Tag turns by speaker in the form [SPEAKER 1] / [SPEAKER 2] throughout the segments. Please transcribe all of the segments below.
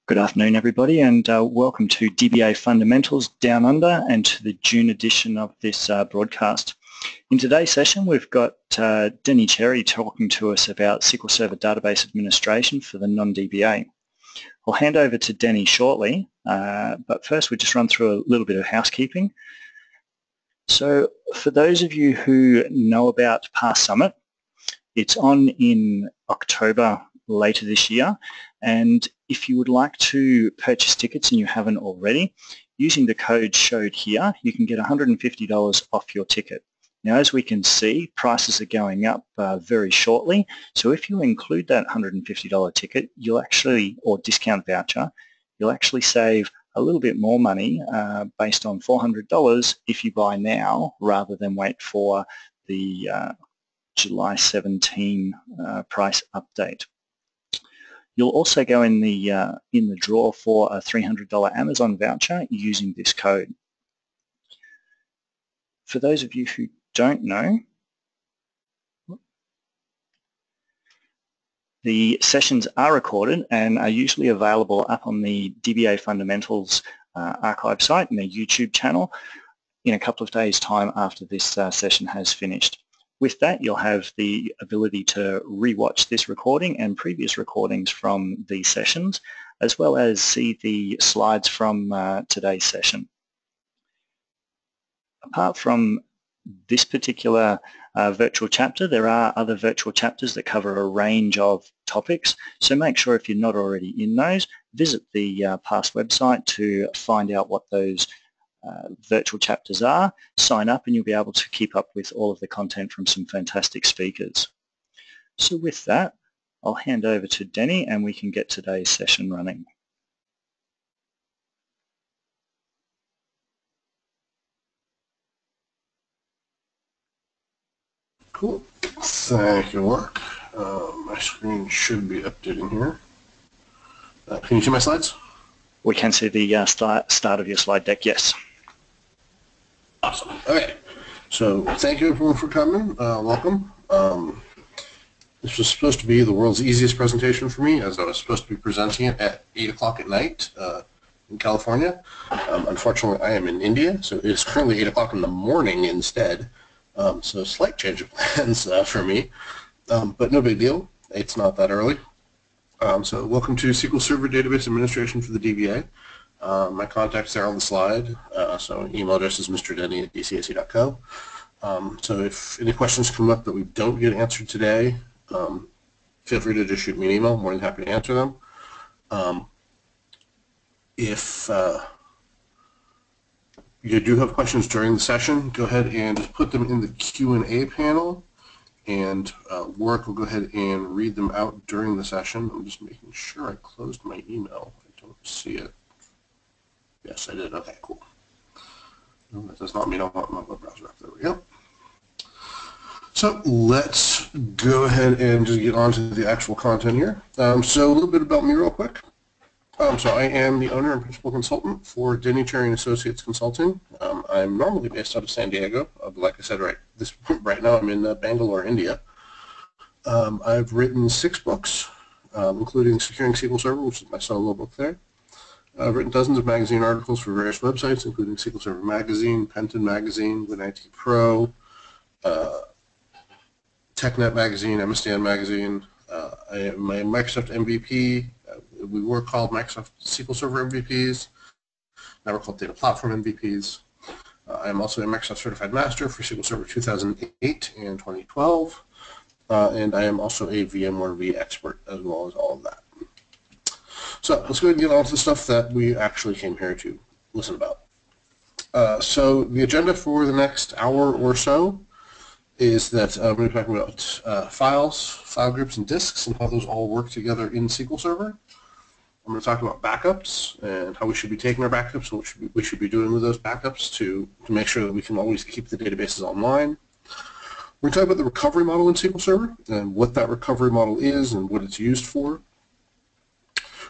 [SPEAKER 1] Good afternoon, everybody, and welcome to DBA Fundamentals Down Under and to the June edition of this broadcast. In today's session, we've got Denny Cherry talking to us about SQL Server Database Administration for the non-DBA. I'll hand over to Denny shortly, but first we'll just run through a little bit of housekeeping. So for those of you who know about Past Summit, it's on in October later this year, and if you would like to purchase tickets and you haven't already, using the code showed here, you can get $150 off your ticket. Now, as we can see, prices are going up very shortly, so if you include that $150 ticket, you'll actually, or discount voucher, you'll actually save a little bit more money based on $400 if you buy now rather than wait for the July 17 price update. You'll also go in the draw for a $300 Amazon voucher using this code. For those of you who don't know, the sessions are recorded and are usually available up on the DBA Fundamentals archive site and their YouTube channel in a couple of days' time after this session has finished. With that, you'll have the ability to re-watch this recording and previous recordings from these sessions, as well as see the slides from today's session. Apart from this particular virtual chapter, there are other virtual chapters that cover a range of topics, so make sure if you're not already in those, visit the past website to find out what those virtual chapters are, sign up, and you'll be able to keep up with all of the content from some fantastic speakers. So with that, I'll hand over to Denny and we can get today's session running.
[SPEAKER 2] Cool. Thank you, Mark. My screen should be updating here. Can you see my slides?
[SPEAKER 1] We can see the start of your slide deck, yes.
[SPEAKER 2] Awesome. Okay. So thank you everyone for coming. Welcome. This was supposed to be the world's easiest presentation for me, as I was supposed to be presenting it at 8 o'clock at night in California. Unfortunately, I am in India, so it is currently 8 o'clock in the morning instead. So a slight change of plans for me, but no big deal. It's not that early. So welcome to SQL Server Database Administration for the DBA. My contacts are on the slide, so email address is mrdenny@dcac.co. So if any questions come up that we don't get answered today, feel free to just shoot me an email. I'm more than happy to answer them. If you do have questions during the session, go ahead and just put them in the Q&A panel, and Warwick will go ahead and read them out during the session. I'm just making sure I closed my email. I don't see it. Yes, I did. Okay, cool. No, that does not mean I want my web browser up. There we go. So let's go ahead and just get on to the actual content here. So a little bit about me real quick. So I am the owner and principal consultant for Denny Cherry & Associates Consulting. I'm normally based out of San Diego, but like I said, right now I'm in Bangalore, India. I've written 6 books, including Securing SQL Server, which is my solo book there. I've written dozens of magazine articles for various websites, including SQL Server Magazine, Penton Magazine, WinIT Pro, TechNet Magazine, MSDN Magazine. I am a Microsoft MVP. We were called Microsoft SQL Server MVPs. Now we're called Data Platform MVPs. I am also a Microsoft Certified Master for SQL Server 2008 and 2012. And I am also a VMware V expert, as well as all of that. So let's go ahead and get on to the stuff that we actually came here to listen about. So the agenda for the next hour or so is that we're going to be talking about files, file groups, and disks, and how those all work together in SQL Server. I'm going to talk about backups and how we should be taking our backups and what we should be doing with those backups to make sure that we can always keep the databases online. We're going to talk about the recovery model in SQL Server and what that recovery model is and what it's used for.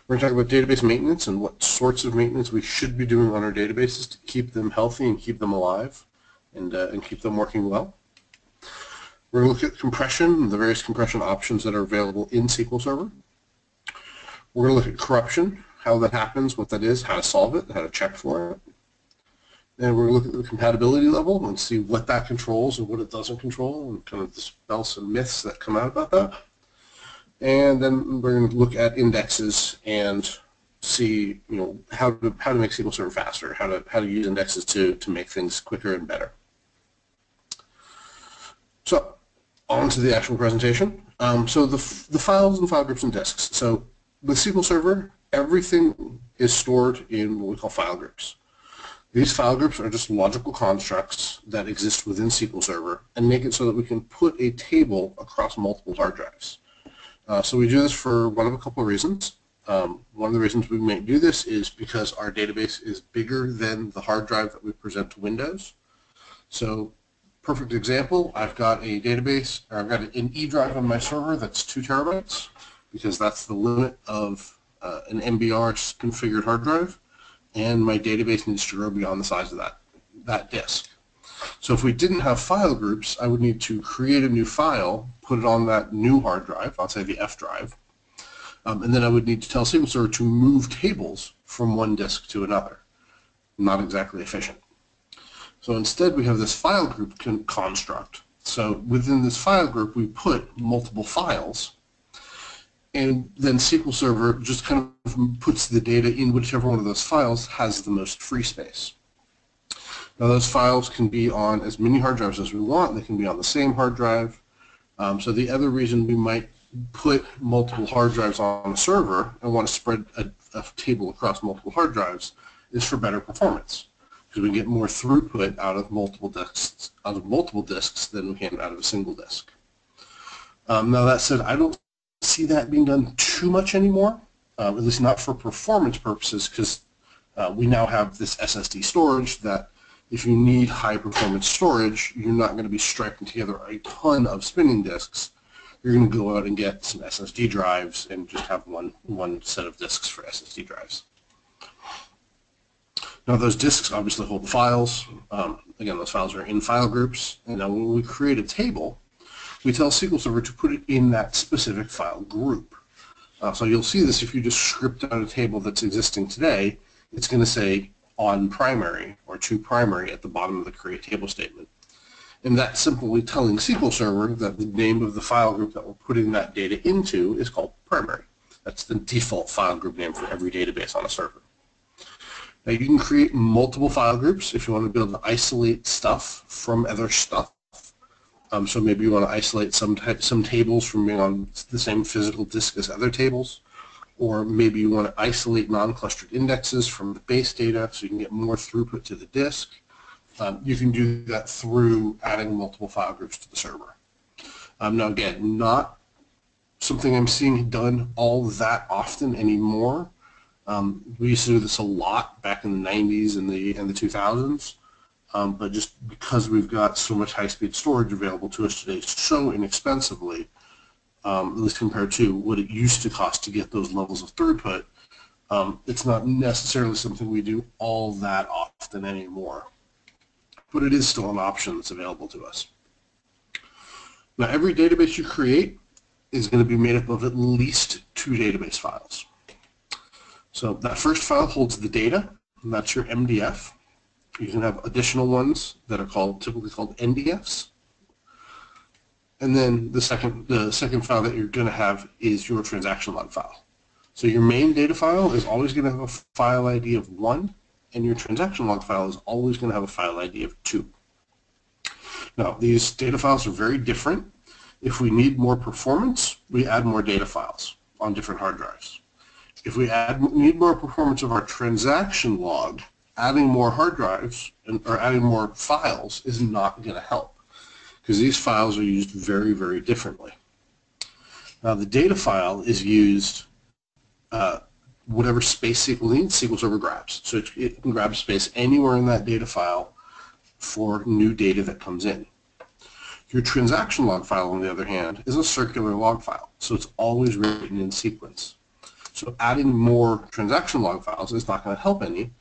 [SPEAKER 2] We're going to talk about database maintenance and what sorts of maintenance we should be doing on our databases to keep them healthy and keep them alive and keep them working well. We're going to look at compression and the various compression options that are available in SQL Server. We're going to look at corruption, how that happens, what that is, how to solve it, how to check for it. And we're going to look at the compatibility level and see what that controls and what it doesn't control, and kind of dispel some myths that come out about that. And then we're going to look at indexes and see, how to make SQL Server faster, how to use indexes to make things quicker and better. So on to the actual presentation. So the files and file groups and disks. So with SQL Server, everything is stored in what we call file groups. These file groups are just logical constructs that exist within SQL Server and make it so that we can put a table across multiple hard drives. So we do this for one of a couple of reasons. One of the reasons we may do this is because our database is bigger than the hard drive that we present to Windows. So perfect example, I've got a database, or I've got an E drive on my server that's 2 terabytes, because that's the limit of an MBR configured hard drive, and my database needs to grow beyond the size of that disk. So if we didn't have file groups, I would need to create a new file, put it on that new hard drive, I'll say the F drive, and then I would need to tell SQL Server to move tables from one disk to another. Not exactly efficient. So instead we have this file group construct. So within this file group we put multiple files, and then SQL Server just kind of puts the data in whichever one of those files has the most free space. Now those files can be on as many hard drives as we want. They can be on the same hard drive. So the other reason we might put multiple hard drives on a server and want to spread a table across multiple hard drives is for better performance, because we get more throughput out of multiple disks than we can out of a single disk. Now that said, I don't see that being done too much anymore, at least not for performance purposes, because we now have this SSD storage that if you need high performance storage, you're not going to be striking together a ton of spinning disks. You're going to go out and get some SSD drives and just have one set of disks for SSD drives. Now those disks obviously hold the files. Again, those files are in file groups, and now when we create a table, we tell SQL Server to put it in that specific file group. So you'll see this if you just script out a table that's existing today. It's going to say on primary or to primary at the bottom of the create table statement. And that's simply telling SQL Server that the name of the file group that we're putting that data into is called primary. That's the default file group name for every database on a server. Now you can create multiple file groups if you want to be able to isolate stuff from other stuff. So maybe you want to isolate some tables from being on the same physical disk as other tables, or maybe you want to isolate non-clustered indexes from the base data so you can get more throughput to the disk. You can do that through adding multiple file groups to the server. Now again, not something I'm seeing done all that often anymore. We used to do this a lot back in the 90s and the 2000s. But just because we've got so much high-speed storage available to us today so inexpensively, at least compared to what it used to cost to get those levels of throughput, it's not necessarily something we do all that often anymore. But it is still an option that's available to us. Now every database you create is going to be made up of at least 2 database files. So that first file holds the data, and that's your MDF. You can have additional ones that are typically called NDFs. And then the second file that you're going to have is your transaction log file. So your main data file is always going to have a file ID of 1, and your transaction log file is always going to have a file ID of 2. Now, these data files are very different. If we need more performance, we add more data files on different hard drives. If we need more performance of our transaction log, adding more hard drives or adding more files is not going to help, because these files are used very, very differently. Now, the data file is used whatever space SQL needs, SQL Server grabs. So it can grab space anywhere in that data file for new data that comes in. Your transaction log file, on the other hand, is a circular log file, so it's always written in sequence. So adding more transaction log files is not going to help any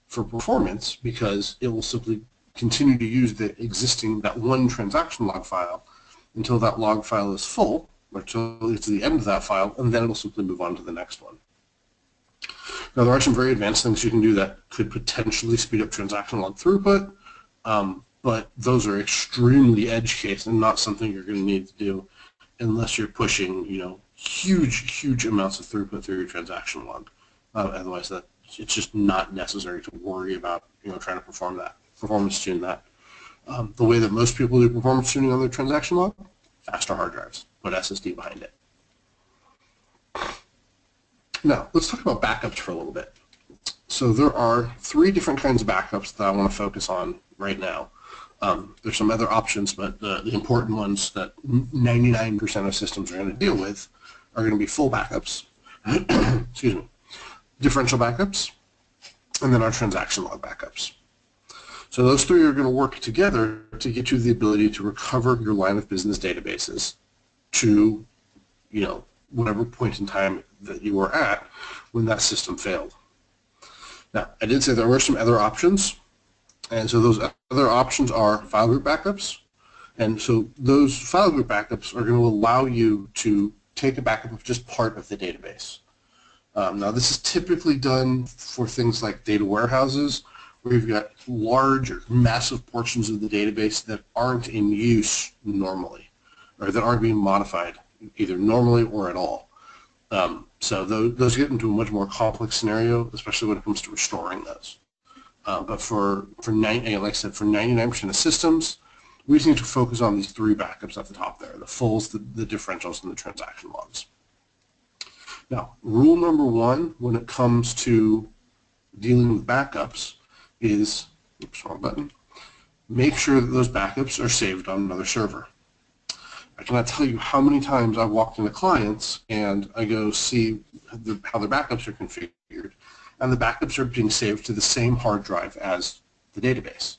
[SPEAKER 2] for performance, because it will simply continue to use that one transaction log file until that log file is full, or until it's the end of that file, and then it'll simply move on to the next one. Now, there are some very advanced things you can do that could potentially speed up transaction log throughput, but those are extremely edge case and not something you're going to need to do unless you're pushing, huge amounts of throughput through your transaction log. Otherwise, it's just not necessary to worry about, trying to performance tune that. The way that most people do performance tuning on their transaction log, faster hard drives, put SSD behind it. Now, let's talk about backups for a little bit. So there are 3 different kinds of backups that I want to focus on right now. There's some other options, but the important ones that 99% of systems are going to deal with are going to be full backups, excuse me, differential backups, and then our transaction log backups. So those 3 are going to work together to get you the ability to recover your line of business databases to, whatever point in time that you were at when that system failed. Now, I did say there were some other options, and so those other options are file group backups, and so those file group backups are going to allow you to take a backup of just part of the database. Now, this is typically done for things like data warehouses, where you've got large or massive portions of the database that aren't in use normally, or that aren't being modified either normally or at all. So those get into a much more complex scenario, especially when it comes to restoring those. But like I said, for 99% of systems, we just need to focus on these 3 backups at the top there: the fulls, the differentials, and the transaction logs. Now, rule number 1 when it comes to dealing with backups is, oops, wrong button, make sure that those backups are saved on another server. I cannot tell you how many times I've walked into clients and I go see how their backups are configured, and the backups are being saved to the same hard drive as the database.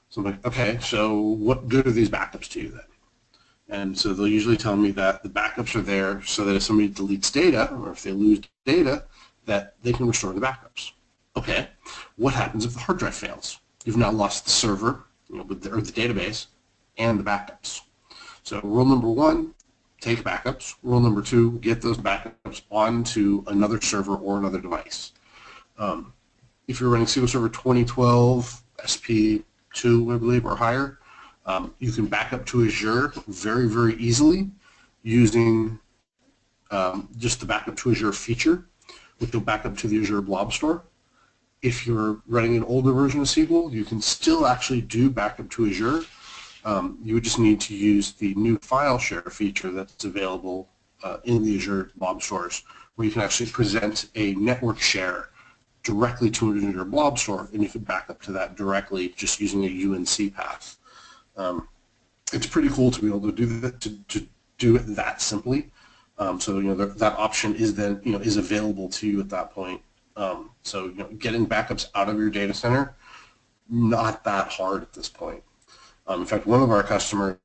[SPEAKER 2] So I'm like, okay, so what good are these backups to you then? And so they'll usually tell me that the backups are there so that if somebody deletes data, or if they lose data, that they can restore the backups. Okay, what happens if the hard drive fails? You've now lost the server, or the database, and the backups. So rule number 1, take backups. Rule number 2, get those backups onto another server or another device. If you're running SQL Server 2012, SP2, I believe, or higher, you can back up to Azure very, very easily using just the backup to Azure feature, which will back up to the Azure Blob Store. If you're running an older version of SQL, you can still actually do backup to Azure. You would just need to use the new file share feature that's available in the Azure Blob Stores, where you can actually present a network share directly to an Azure Blob Store, and you can back up to that directly just using a UNC path. It's pretty cool to be able to do that, to do it that simply. So that option is then is available to you at that point. So getting backups out of your data center, not that hard at this point. In fact, one of our customers,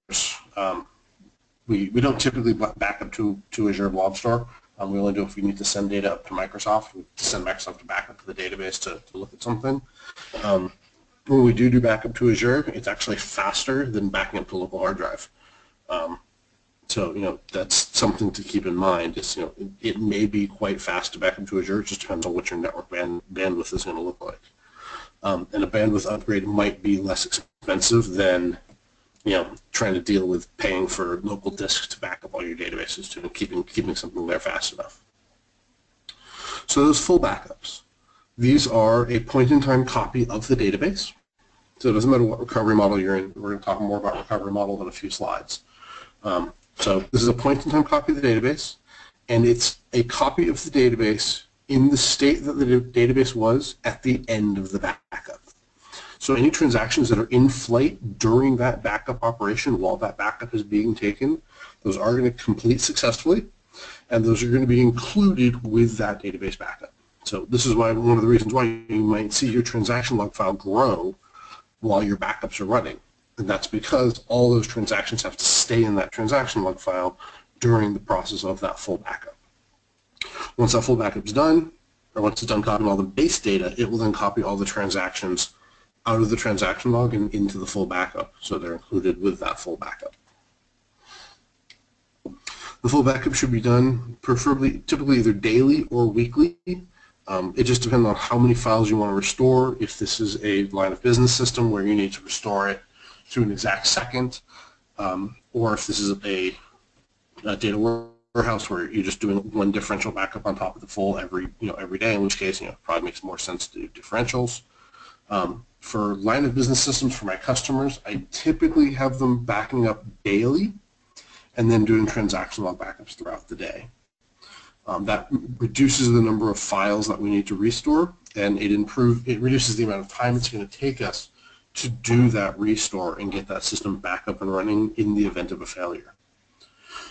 [SPEAKER 2] we don't typically back up to Azure Blob Store. We only do if we need to send data up to Microsoft. We send Microsoft to back up to the database to look at something. When we do backup to Azure, it's actually faster than backing up to a local hard drive. So that's something to keep in mind. Is it may be quite fast to back up to Azure. It just depends on what your network bandwidth is going to look like. And a bandwidth upgrade might be less expensive than trying to deal with paying for local disks to back up all your databases to keeping something there fast enough. So those full backups, these are a point-in-time copy of the database. So it doesn't matter what recovery model you're in. We're going to talk more about recovery model in a few slides. So this is a point-in-time copy of the database, and it's a copy of the database in the state that the database was at the end of the backup. So any transactions that are in flight during that backup operation while that backup is being taken, those are going to complete successfully, and those are going to be included with that database backup. So this is why one of the reasons why you might see your transaction log file grow while your backups are running. And that's because all those transactions have to stay in that transaction log file during the process of that full backup. Once that full backup is done, or once it's done copying all the base data, it will then copy all the transactions out of the transaction log and into the full backup, so they're included with that full backup. The full backup should be done typically either daily or weekly, It just depends on how many files you want to restore. If this is a line of business system where you need to restore it to an exact second, or if this is a data warehouse where you're just doing one differential backup on top of the full every day, in which case it probably makes more sense to do differentials. For line of business systems for my customers, I typically have them backing up daily and then doing transaction log backups throughout the day. That reduces the number of files that we need to restore, and it reduces the amount of time it's going to take us to do that restore and get that system back up and running in the event of a failure.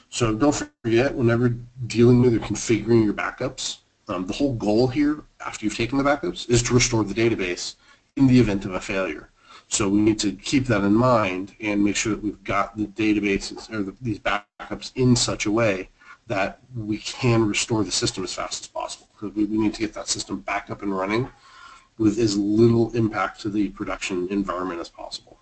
[SPEAKER 2] So don't forget, whenever dealing with or configuring your backups, the whole goal here, after you've taken the backups, is to restore the database in the event of a failure. So we need to keep that in mind and make sure that we've got the databases or these backups in such a way that we can restore the system as fast as possible, because we need to get that system back up and running with as little impact to the production environment as possible.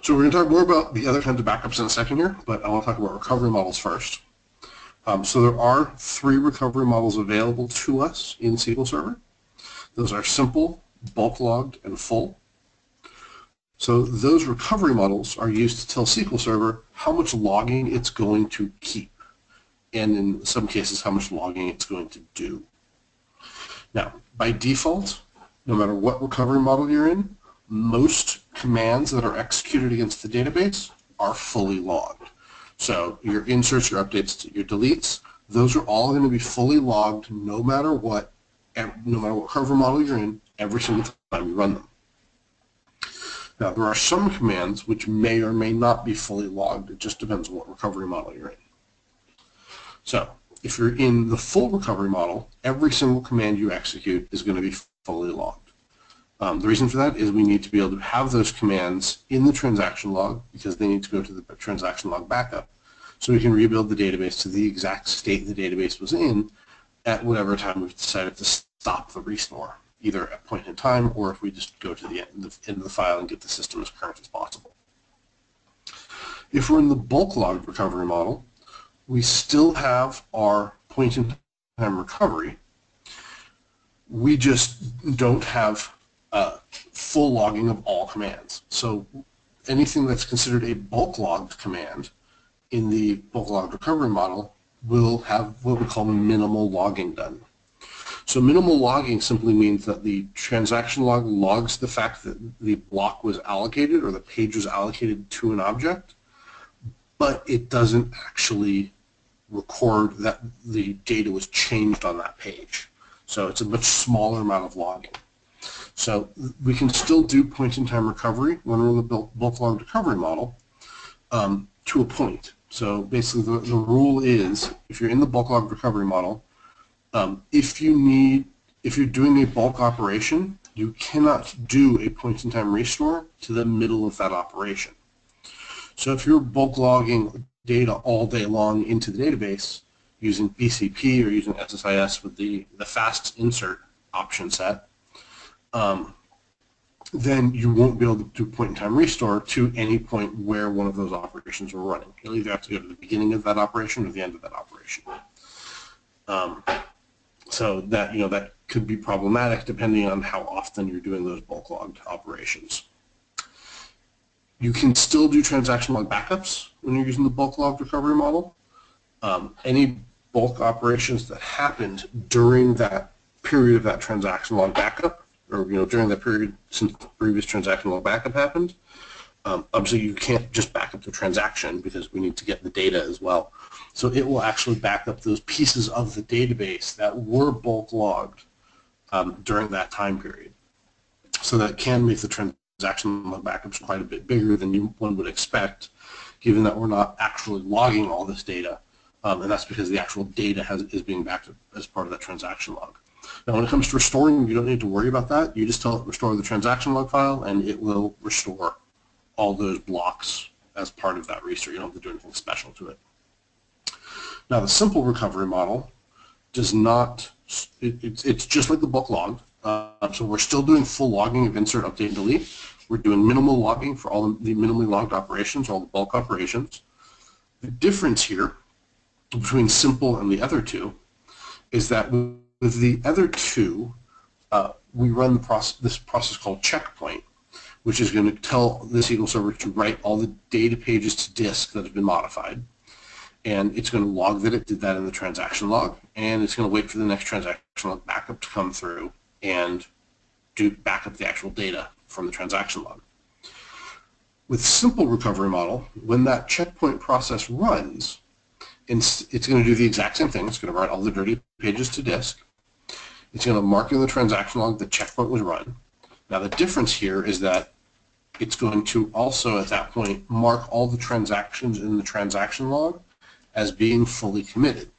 [SPEAKER 2] So we're going to talk more about the other kinds of backups in a second here, but I want to talk about recovery models first. So there are 3 recovery models available to us in SQL Server. Those are simple, bulk logged, and full. So those recovery models are used to tell SQL Server how much logging it's going to keep, and in some cases how much logging it's going to do. Now, by default, no matter what recovery model you're in, most commands that are executed against the database are fully logged. So your inserts, your updates, your deletes, those are all going to be fully logged no matter what recovery model you're in, every single time you run them. Now, there are some commands which may or may not be fully logged. It just depends on what recovery model you're in. So if you're in the full recovery model, every single command you execute is going to be fully logged. The reason for that is we need to be able to have those commands in the transaction log because they need to go to the transaction log backup so we can rebuild the database to the exact state the database was in at whatever time we've decided to stop the restore, either at point in time or if we just go to the end of the file and get the system as current as possible. If we're in the bulk logged recovery model, we still have our point in time recovery. We just don't have full logging of all commands. So anything that's considered a bulk logged command in the bulk logged recovery model will have what we call minimal logging done. So minimal logging simply means that the transaction log logs the fact that the block was allocated or the page was allocated to an object, but it doesn't actually record that the data was changed on that page. So it's a much smaller amount of logging. So we can still do point-in-time recovery when we're in the bulk logged recovery model to a point. So basically the rule is if you're in the bulk logged recovery model, if you're doing a bulk operation, you cannot do a point-in-time restore to the middle of that operation. So if you're bulk logging data all day long into the database using BCP or using SSIS with the fast insert option set, then you won't be able to do point-in-time restore to any point where one of those operations are running. You'll either have to go to the beginning of that operation or the end of that operation. So that that could be problematic depending on how often you're doing those bulk logged operations. You can still do transaction log backups when you're using the bulk logged recovery model. Any bulk operations that happened during that period of that transaction log backup, or during that period since the previous transaction log backup happened, obviously you can't just back up the transaction because we need to get the data as well. So it will actually back up those pieces of the database that were bulk logged during that time period. So that can make the transaction log backups quite a bit bigger than one would expect, given that we're not actually logging all this data, and that's because the actual data is being backed up as part of that transaction log. Now, when it comes to restoring, you don't need to worry about that. You just tell it restore the transaction log file, and it will restore all those blocks as part of that restore. You don't have to do anything special to it. Now, the simple recovery model does not. It's just like the bulk log. So we're still doing full logging of insert, update, and delete. We're doing minimal logging for all the minimally logged operations, all the bulk operations. The difference here between simple and the other two is that with the other two, we run this process called checkpoint, which is going to tell the SQL Server to write all the data pages to disk that have been modified. And it's going to log that it did that in the transaction log, and it's going to wait for the next transaction log backup to come through and do back up the actual data from the transaction log. With simple recovery model, when that checkpoint process runs, it's going to do the exact same thing. It's going to write all the dirty pages to disk. It's going to mark in the transaction log that checkpoint was run. Now the difference here is that it's going to also at that point mark all the transactions in the transaction log as being fully committed.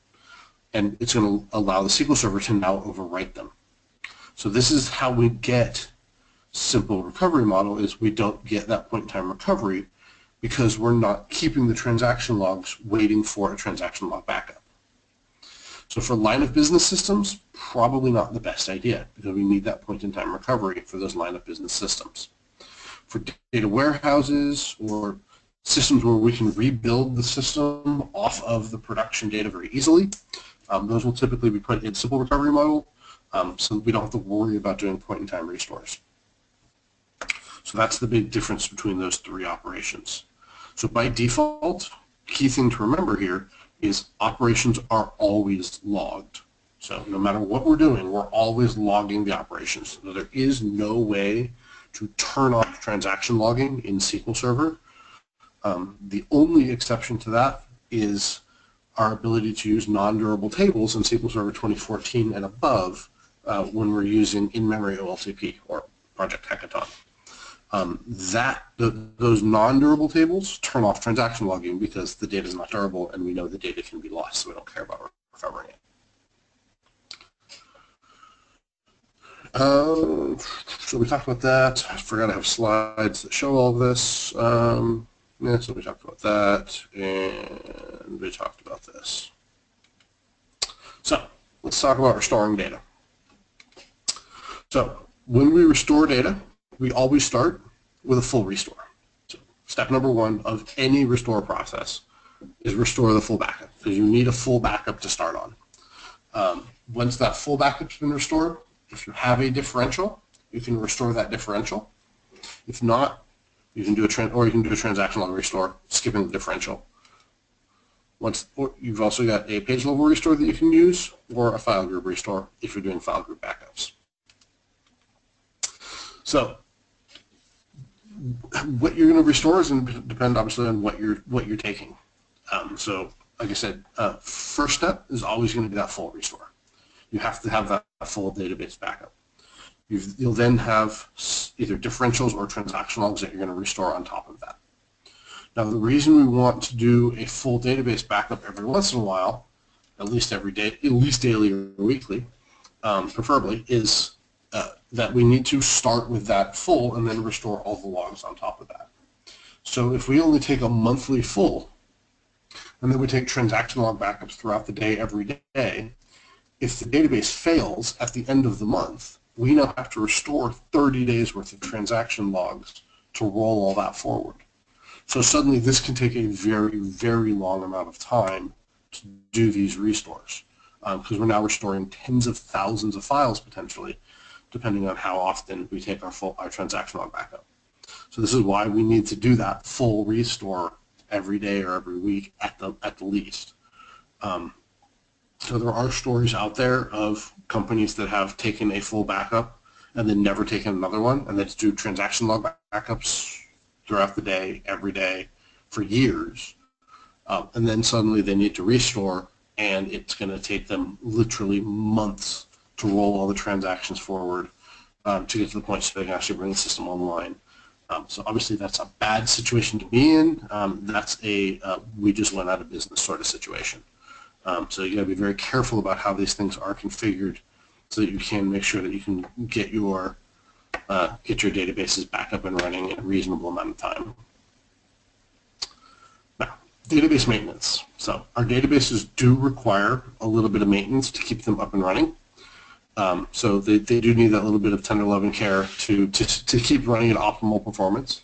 [SPEAKER 2] And it's going to allow the SQL Server to now overwrite them. So this is how we get simple recovery model, is we don't get that point in time recovery because we're not keeping the transaction logs waiting for a transaction log backup. So for line of business systems, probably not the best idea because we need that point in time recovery for those line of business systems. For data warehouses or systems where we can rebuild the system off of the production data very easily, those will typically be put in simple recovery model, so we don't have to worry about doing point in time restores. So that's the big difference between those three operations. So by default, key thing to remember here is operations are always logged. So no matter what we're doing, we're always logging the operations. So there is no way to turn off transaction logging in SQL Server. The only exception to that is our ability to use non-durable tables in SQL Server 2014 and above when we're using in-memory OLTP or Project Hackathon. Those non-durable tables turn off transaction logging because the data is not durable and we know the data can be lost, so we don't care about recovering it. So we talked about that. I forgot I have slides that show all of this. Yeah, so we talked about that, and we talked about this. So let's talk about restoring data. So when we restore data, we always start with a full restore. So step number one of any restore process is restore the full backup, because you need a full backup to start on. Once that full backup's been restored, if you have a differential, you can restore that differential. If not, you can do a transaction level restore, skipping the differential. You've also got a page level restore that you can use, or a file group restore if you're doing file group backups. So what you're going to restore is going to depend obviously on what you're taking. So like I said, first step is always going to be that full restore. You have to have that full database backup. You'll then have either differentials or transaction logs that you're going to restore on top of that. Now the reason we want to do a full database backup every once in a while, at least every day, at least daily or weekly, preferably, is that we need to start with that full and then restore all the logs on top of that. So if we only take a monthly full, and then we take transaction log backups throughout the day, every day, if the database fails at the end of the month, we now have to restore 30 days worth of transaction logs to roll all that forward. So suddenly this can take a very, very long amount of time to do these restores, because we're now restoring tens of thousands of files potentially, depending on how often we take our transaction log backup. So this is why we need to do that full restore every day or every week at the least. So there are stories out there of companies that have taken a full backup and then never taken another one, and then do transaction log backups throughout the day, every day, for years. And then suddenly they need to restore, and it's going to take them literally months to roll all the transactions forward to get to the point so they can actually bring the system online. So obviously that's a bad situation to be in. That's a we just went out of business sort of situation. So you got to be very careful about how these things are configured so that you can make sure that you can get your databases back up and running in a reasonable amount of time. Now, database maintenance. So our databases do require a little bit of maintenance to keep them up and running. So they do need that little bit of tender love and care to keep running at optimal performance.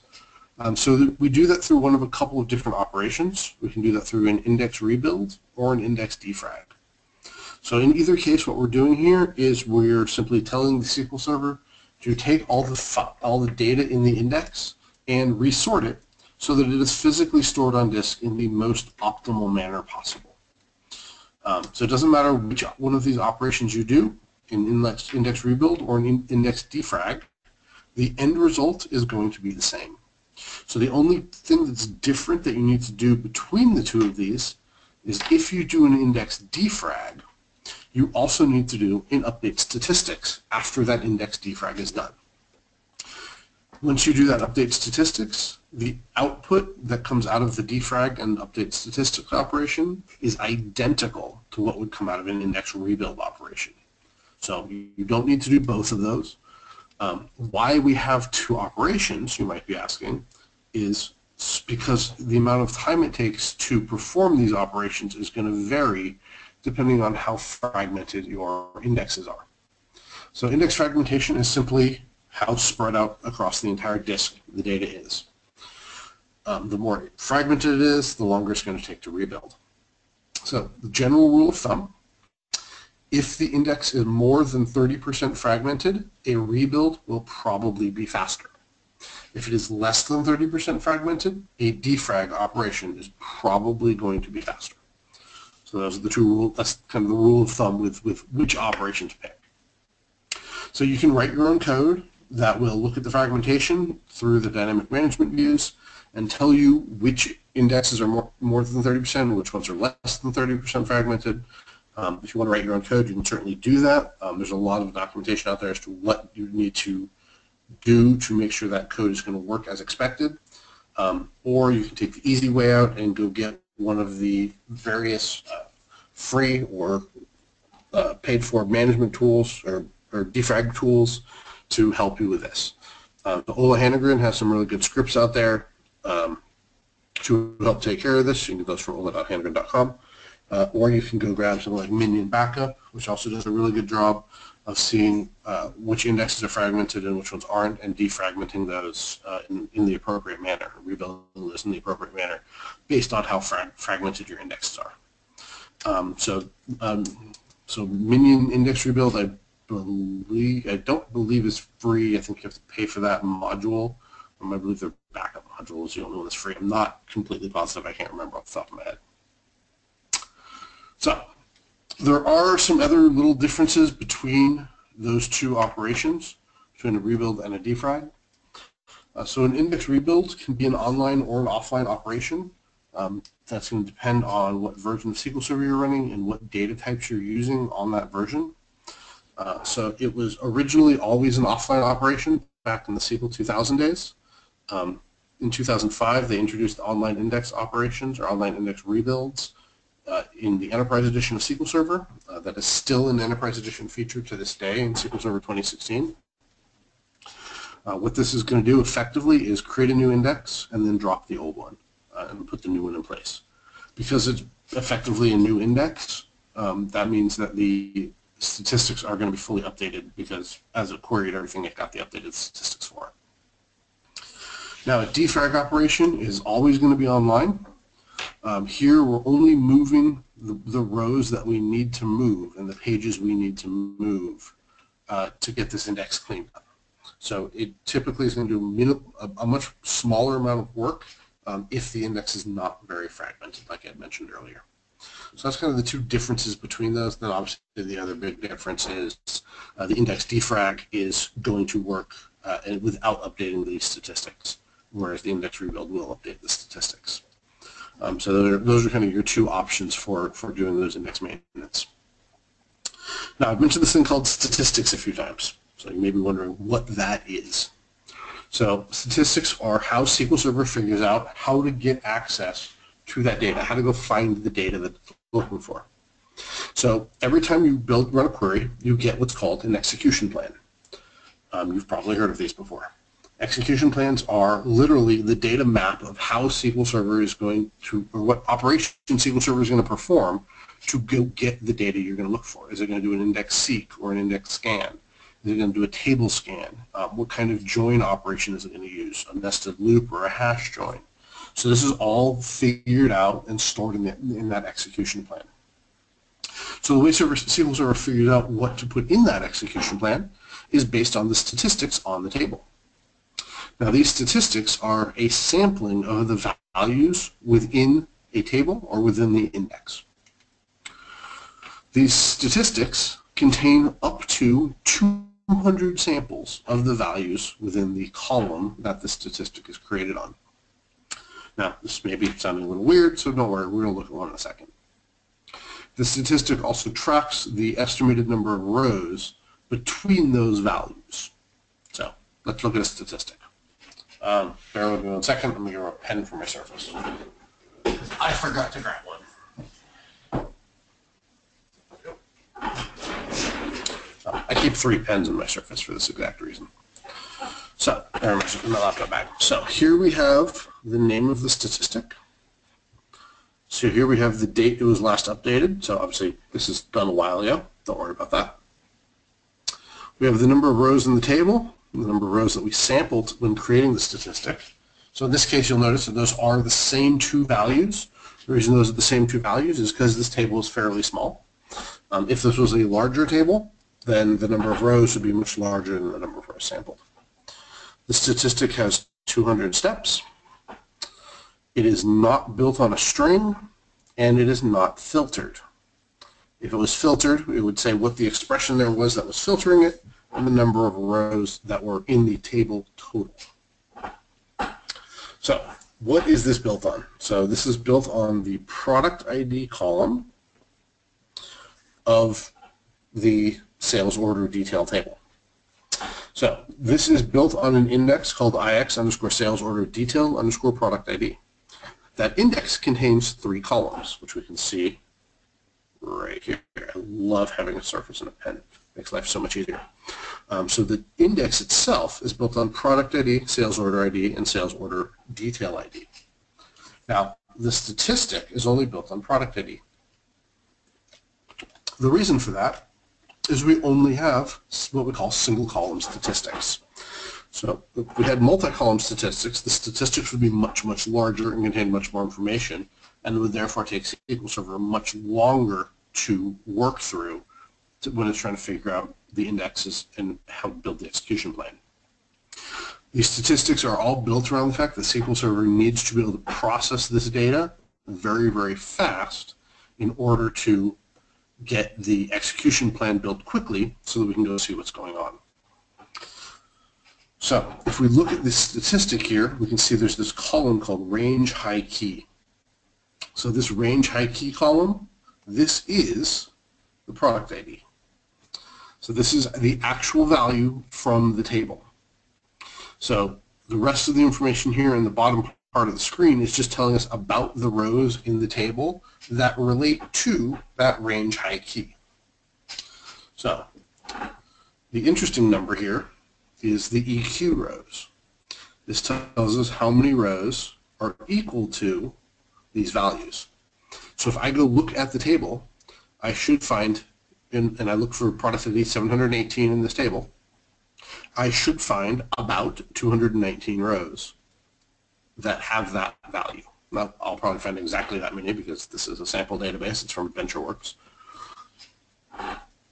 [SPEAKER 2] So we do that through one of a couple of different operations. We can do that through an index rebuild or an index defrag. So in either case, what we're doing here is we're simply telling the SQL Server to take all the data in the index and resort it so that it is physically stored on disk in the most optimal manner possible. So it doesn't matter which one of these operations you do, an index rebuild or an index defrag, the end result is going to be the same. So the only thing that's different that you need to do between the two of these is if you do an index defrag, you also need to do an update statistics after that index defrag is done. Once you do that update statistics, the output that comes out of the defrag and update statistics operation is identical to what would come out of an index rebuild operation. So you don't need to do both of those. Why we have two operations, you might be asking, is because the amount of time it takes to perform these operations is going to vary depending on how fragmented your indexes are. So index fragmentation is simply how spread out across the entire disk the data is. The more fragmented it is, the longer it's going to take to rebuild. So the general rule of thumb, if the index is more than 30% fragmented, a rebuild will probably be faster. If it is less than 30% fragmented, a defrag operation is probably going to be faster. So those are the two rules. That's kind of the rule of thumb with which operations to pick. So you can write your own code that will look at the fragmentation through the dynamic management views and tell you which indexes are more than 30% and which ones are less than 30% fragmented. If you want to write your own code, you can certainly do that. There's a lot of documentation out there as to what you need to do to make sure that code is going to work as expected. Or you can take the easy way out and go get one of the various free or paid-for management tools or defrag tools to help you with this. Ola Hanegren has some really good scripts out there to help take care of this. You can get those from ola.hanegren.com. Or you can go grab something like Minion Backup, which also does a really good job of seeing which indexes are fragmented and which ones aren't, and defragmenting those in the appropriate manner, rebuilding those in the appropriate manner based on how fragmented your indexes are. So Minion Index Rebuild, I don't believe is free. I think you have to pay for that module. I believe their backup module is the only one that's free. I'm not completely positive. I can't remember off the top of my head. So there are some other little differences between those two operations, between a rebuild and a defrag. So an index rebuild can be an online or an offline operation. That's going to depend on what version of SQL Server you're running and what data types you're using on that version. So it was originally always an offline operation back in the SQL 2000 days. In 2005, they introduced online index operations or online index rebuilds in the Enterprise Edition of SQL Server. That is still an Enterprise Edition feature to this day in SQL Server 2016. What this is going to do effectively is create a new index and then drop the old one and put the new one in place. Because it's effectively a new index, that means that the statistics are going to be fully updated because as it queried everything, it got the updated statistics for it. Now, a defrag operation is always going to be online. Here, we're only moving the rows that we need to move and the pages we need to move to get this index cleaned up. So it typically is going to do a much smaller amount of work if the index is not very fragmented, like I had mentioned earlier. So that's kind of the two differences between those. Then obviously the other big difference is the index defrag is going to work without updating the statistics, whereas the index rebuild will update the statistics. So those are kind of your two options for doing those index maintenance. Now, I've mentioned this thing called statistics a few times, so you may be wondering what that is. So statistics are how SQL Server figures out how to get access to that data, how to go find the data that it's looking for. So every time you run a query, you get what's called an execution plan. You've probably heard of these before. Execution plans are literally the data map of how SQL Server is going to, or what operation SQL Server is going to perform to go get the data you're going to look for. Is it going to do an index seek or an index scan? Is it going to do a table scan? What kind of join operation is it going to use? A nested loop or a hash join? So this is all figured out and stored in that execution plan. So the way SQL Server figures out what to put in that execution plan is based on the statistics on the table. Now these statistics are a sampling of the values within a table or within the index. These statistics contain up to 200 samples of the values within the column that the statistic is created on. Now, this may be sounding a little weird, so don't worry, we're going to look at one in a second. The statistic also tracks the estimated number of rows between those values. So, let's look at a statistic. Bear with me 1 second, let me grab a pen for my Surface. I forgot to grab one. I keep 3 pens in my Surface for this exact reason. So, in my laptop bag. So here we have the name of the statistic. So here we have the date it was last updated. So obviously this is done a while ago. Don't worry about that. We have the number of rows in the table, the number of rows that we sampled when creating the statistic. So in this case, you'll notice that those are the same 2 values. The reason those are the same 2 values is because this table is fairly small. If this was a larger table, then the number of rows would be much larger than the number of rows sampled. The statistic has 200 steps. It is not built on a string, and it is not filtered. If it was filtered, it would say what the expression there was that was filtering it, and the number of rows that were in the table total. So, what is this built on? So this is built on the product ID column of the sales order detail table. So this is built on an index called IX_sales order detail_product ID. That index contains 3 columns, which we can see right here. I love having a Surface and a pen. It makes life so much easier. So the index itself is built on product ID, sales order ID, and sales order detail ID. Now, the statistic is only built on product ID. The reason for that is we only have what we call single column statistics. So if we had multi-column statistics, the statistics would be much, much larger and contain much more information, and would therefore take SQL Server much longer to work through when it's trying to figure out the indexes and how to build the execution plan. These statistics are all built around the fact that SQL Server needs to be able to process this data very, very fast in order to get the execution plan built quickly so that we can go see what's going on. So if we look at this statistic here, we can see there's this column called range high key. So this range high key column, this is the product ID. So this is the actual value from the table. So the rest of the information here in the bottom part of the screen is just telling us about the rows in the table that relate to that range high key. So the interesting number here is the EQ rows. This tells us how many rows are equal to these values. So if I go look at the table, I should find, and I look for product ID 718 in this table, I should find about 219 rows that have that value. Now, I'll probably find exactly that many because this is a sample database. It's from AdventureWorks.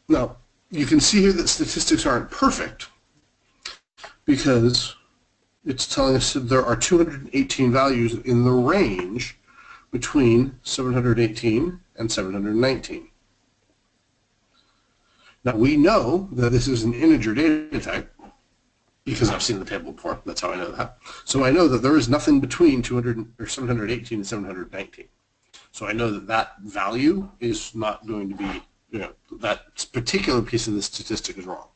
[SPEAKER 2] Now, you can see here that statistics aren't perfect because it's telling us that there are 218 values in the range between 718 and 719. Now, we know that this is an integer data type because I've seen the table before. That's how I know that. So I know that there is nothing between 718 and 719. So I know that that value is not going to be, that particular piece of the statistic is wrong.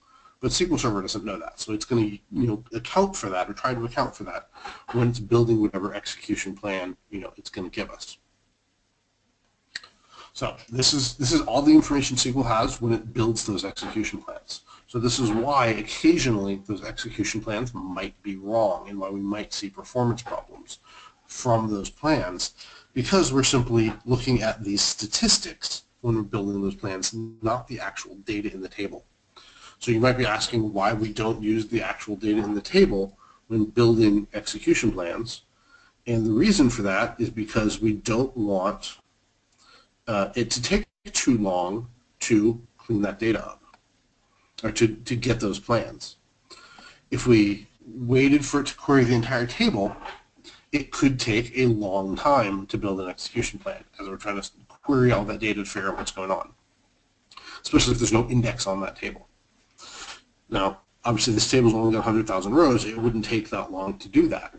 [SPEAKER 2] But SQL Server doesn't know that. So it's going to, account for that or try to account for that when it's building whatever execution plan, it's going to give us. So this is all the information SQL has when it builds those execution plans. So this is why occasionally those execution plans might be wrong and why we might see performance problems from those plans, because we're simply looking at these statistics when we're building those plans, not the actual data in the table. So you might be asking why we don't use the actual data in the table when building execution plans. And the reason for that is because we don't want it to take too long to clean that data up, or to get those plans. If we waited for it to query the entire table, it could take a long time to build an execution plan, as we're trying to query all that data to figure out what's going on, especially if there's no index on that table. Now, obviously this table's only got 100,000 rows, it wouldn't take that long to do that.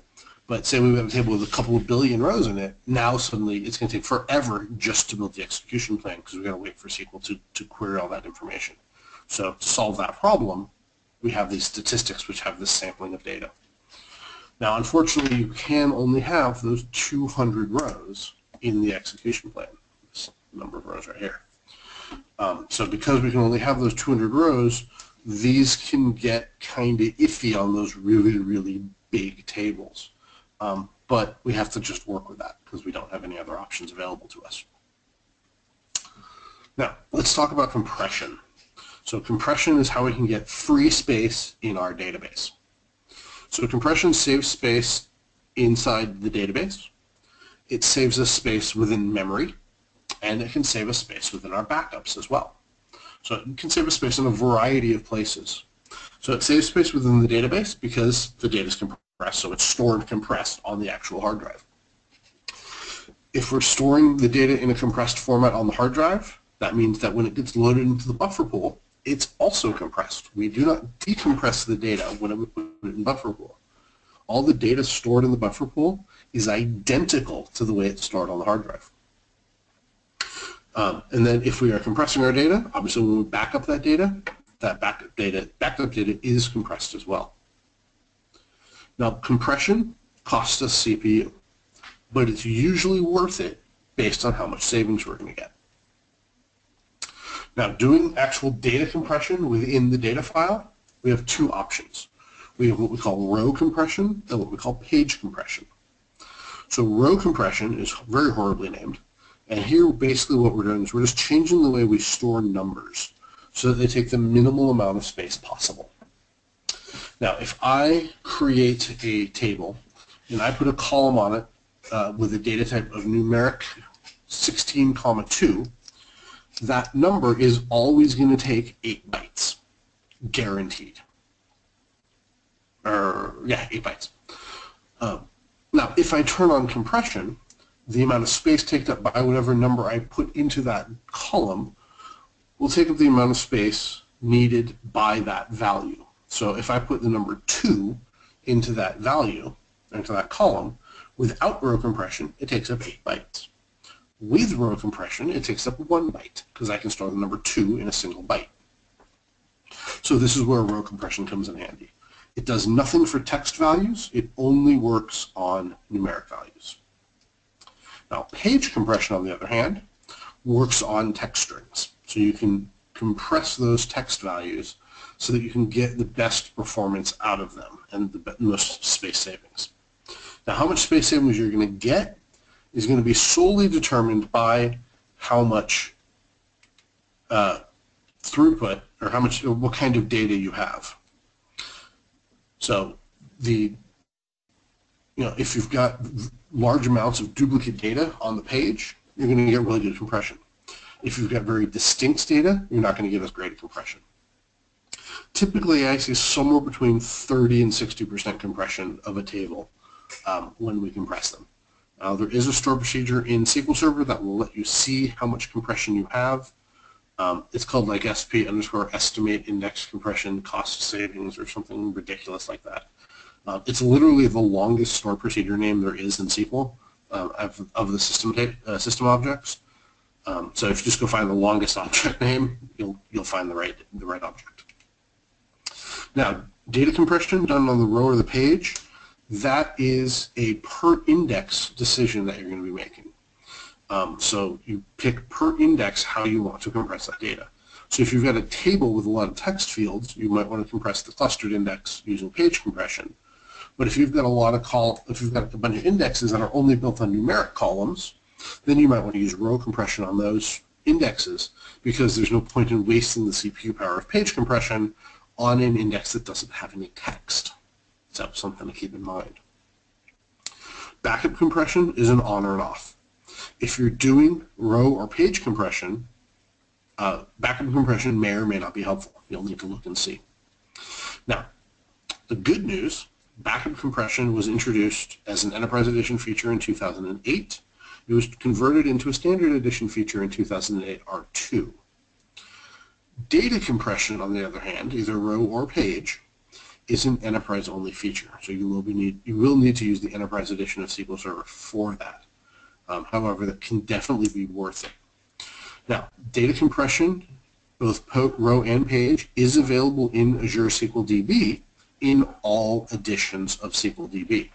[SPEAKER 2] But say we have a table with a couple of billion rows in it, now suddenly it's going to take forever just to build the execution plan because we've got to wait for SQL to query all that information. So to solve that problem, we have these statistics which have this sampling of data. Now, unfortunately, you can only have those 200 rows in the execution plan, this number of rows right here. So because we can only have those 200 rows, these can get kind of iffy on those really, really big tables. But we have to just work with that because we don't have any other options available to us. Now, let's talk about compression. So compression is how we can get free space in our database. So compression saves space inside the database. It saves us space within memory, and it can save us space within our backups as well. So it can save us space in a variety of places. So it saves space within the database because the data is compressed, so it's stored compressed on the actual hard drive. If we're storing the data in a compressed format on the hard drive, that means that when it gets loaded into the buffer pool, it's also compressed. We do not decompress the data when we put it in buffer pool. All the data stored in the buffer pool is identical to the way it's stored on the hard drive. And then if we are compressing our data, obviously when we back up that data, that backup data is compressed as well. Now, compression costs us CPU, but it's usually worth it based on how much savings we're going to get. Now, doing actual data compression within the data file, we have two options. We have what we call row compression and what we call page compression. So row compression is very horribly named, and here basically what we're doing is we're just changing the way we store numbers so that they take the minimal amount of space possible. Now, if I create a table and I put a column on it with a data type of numeric 16,2, that number is always going to take 8 bytes, guaranteed. Yeah, 8 bytes. Now, if I turn on compression, the amount of space taken up by whatever number I put into that column will take up the amount of space needed by that value. So if I put the number 2 into that value, into that column, without row compression, it takes up 8 bytes. With row compression, it takes up 1 byte, because I can store the number 2 in a single byte. So this is where row compression comes in handy. It does nothing for text values. It only works on numeric values. Now, page compression, on the other hand, works on text strings. So you can compress those text values so that you can get the best performance out of them and the most space savings. Now, how much space savings you're going to get is going to be solely determined by how much throughput, or what kind of data you have. So if you've got large amounts of duplicate data on the page, you're going to get really good compression. If you've got very distinct data, you're not going to get as great a compression. Typically, I see somewhere between 30 and 60% compression of a table when we compress them. There is a store procedure in SQL Server that will let you see how much compression you have. It's called like SP_estimate index compression cost savings or something ridiculous like that. It's literally the longest store procedure name there is in SQL of the system objects. So if you just go find the longest object name, you'll find the right object. Now, data compression done on the row or the page, that is a per index decision that you're going to be making. So you pick per index how you want to compress that data. So if you've got a table with a lot of text fields, you might want to compress the clustered index using page compression. But if you've got if you've got a bunch of indexes that are only built on numeric columns, then you might want to use row compression on those indexes because there's no point in wasting the CPU power of page compression on an index that doesn't have any text. So something to keep in mind. Backup compression is an on or an off. If you're doing row or page compression, backup compression may or may not be helpful. You'll need to look and see. Now, the good news, backup compression was introduced as an Enterprise Edition feature in 2008. It was converted into a Standard Edition feature in 2008 R2. Data compression, on the other hand, either row or page, is an enterprise-only feature. So you will need to use the Enterprise Edition of SQL Server for that. However, that can definitely be worth it. Now, data compression, both row and page, is available in Azure SQL DB in all editions of SQL DB.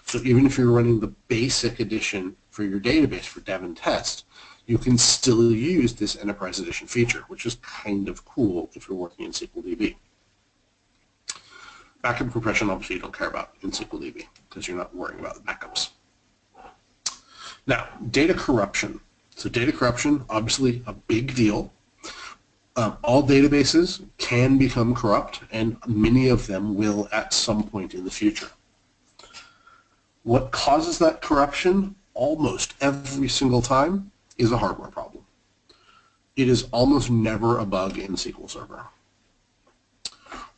[SPEAKER 2] So even if you're running the basic edition for your database for dev and test, you can still use this Enterprise Edition feature, which is kind of cool if you're working in SQL DB. Backup compression, obviously, you don't care about in SQL DB because you're not worrying about the backups. Now, data corruption. So data corruption, obviously a big deal. All databases can become corrupt, and many of them will at some point in the future. What causes that corruption almost every single time is a hardware problem. It is almost never a bug in SQL Server.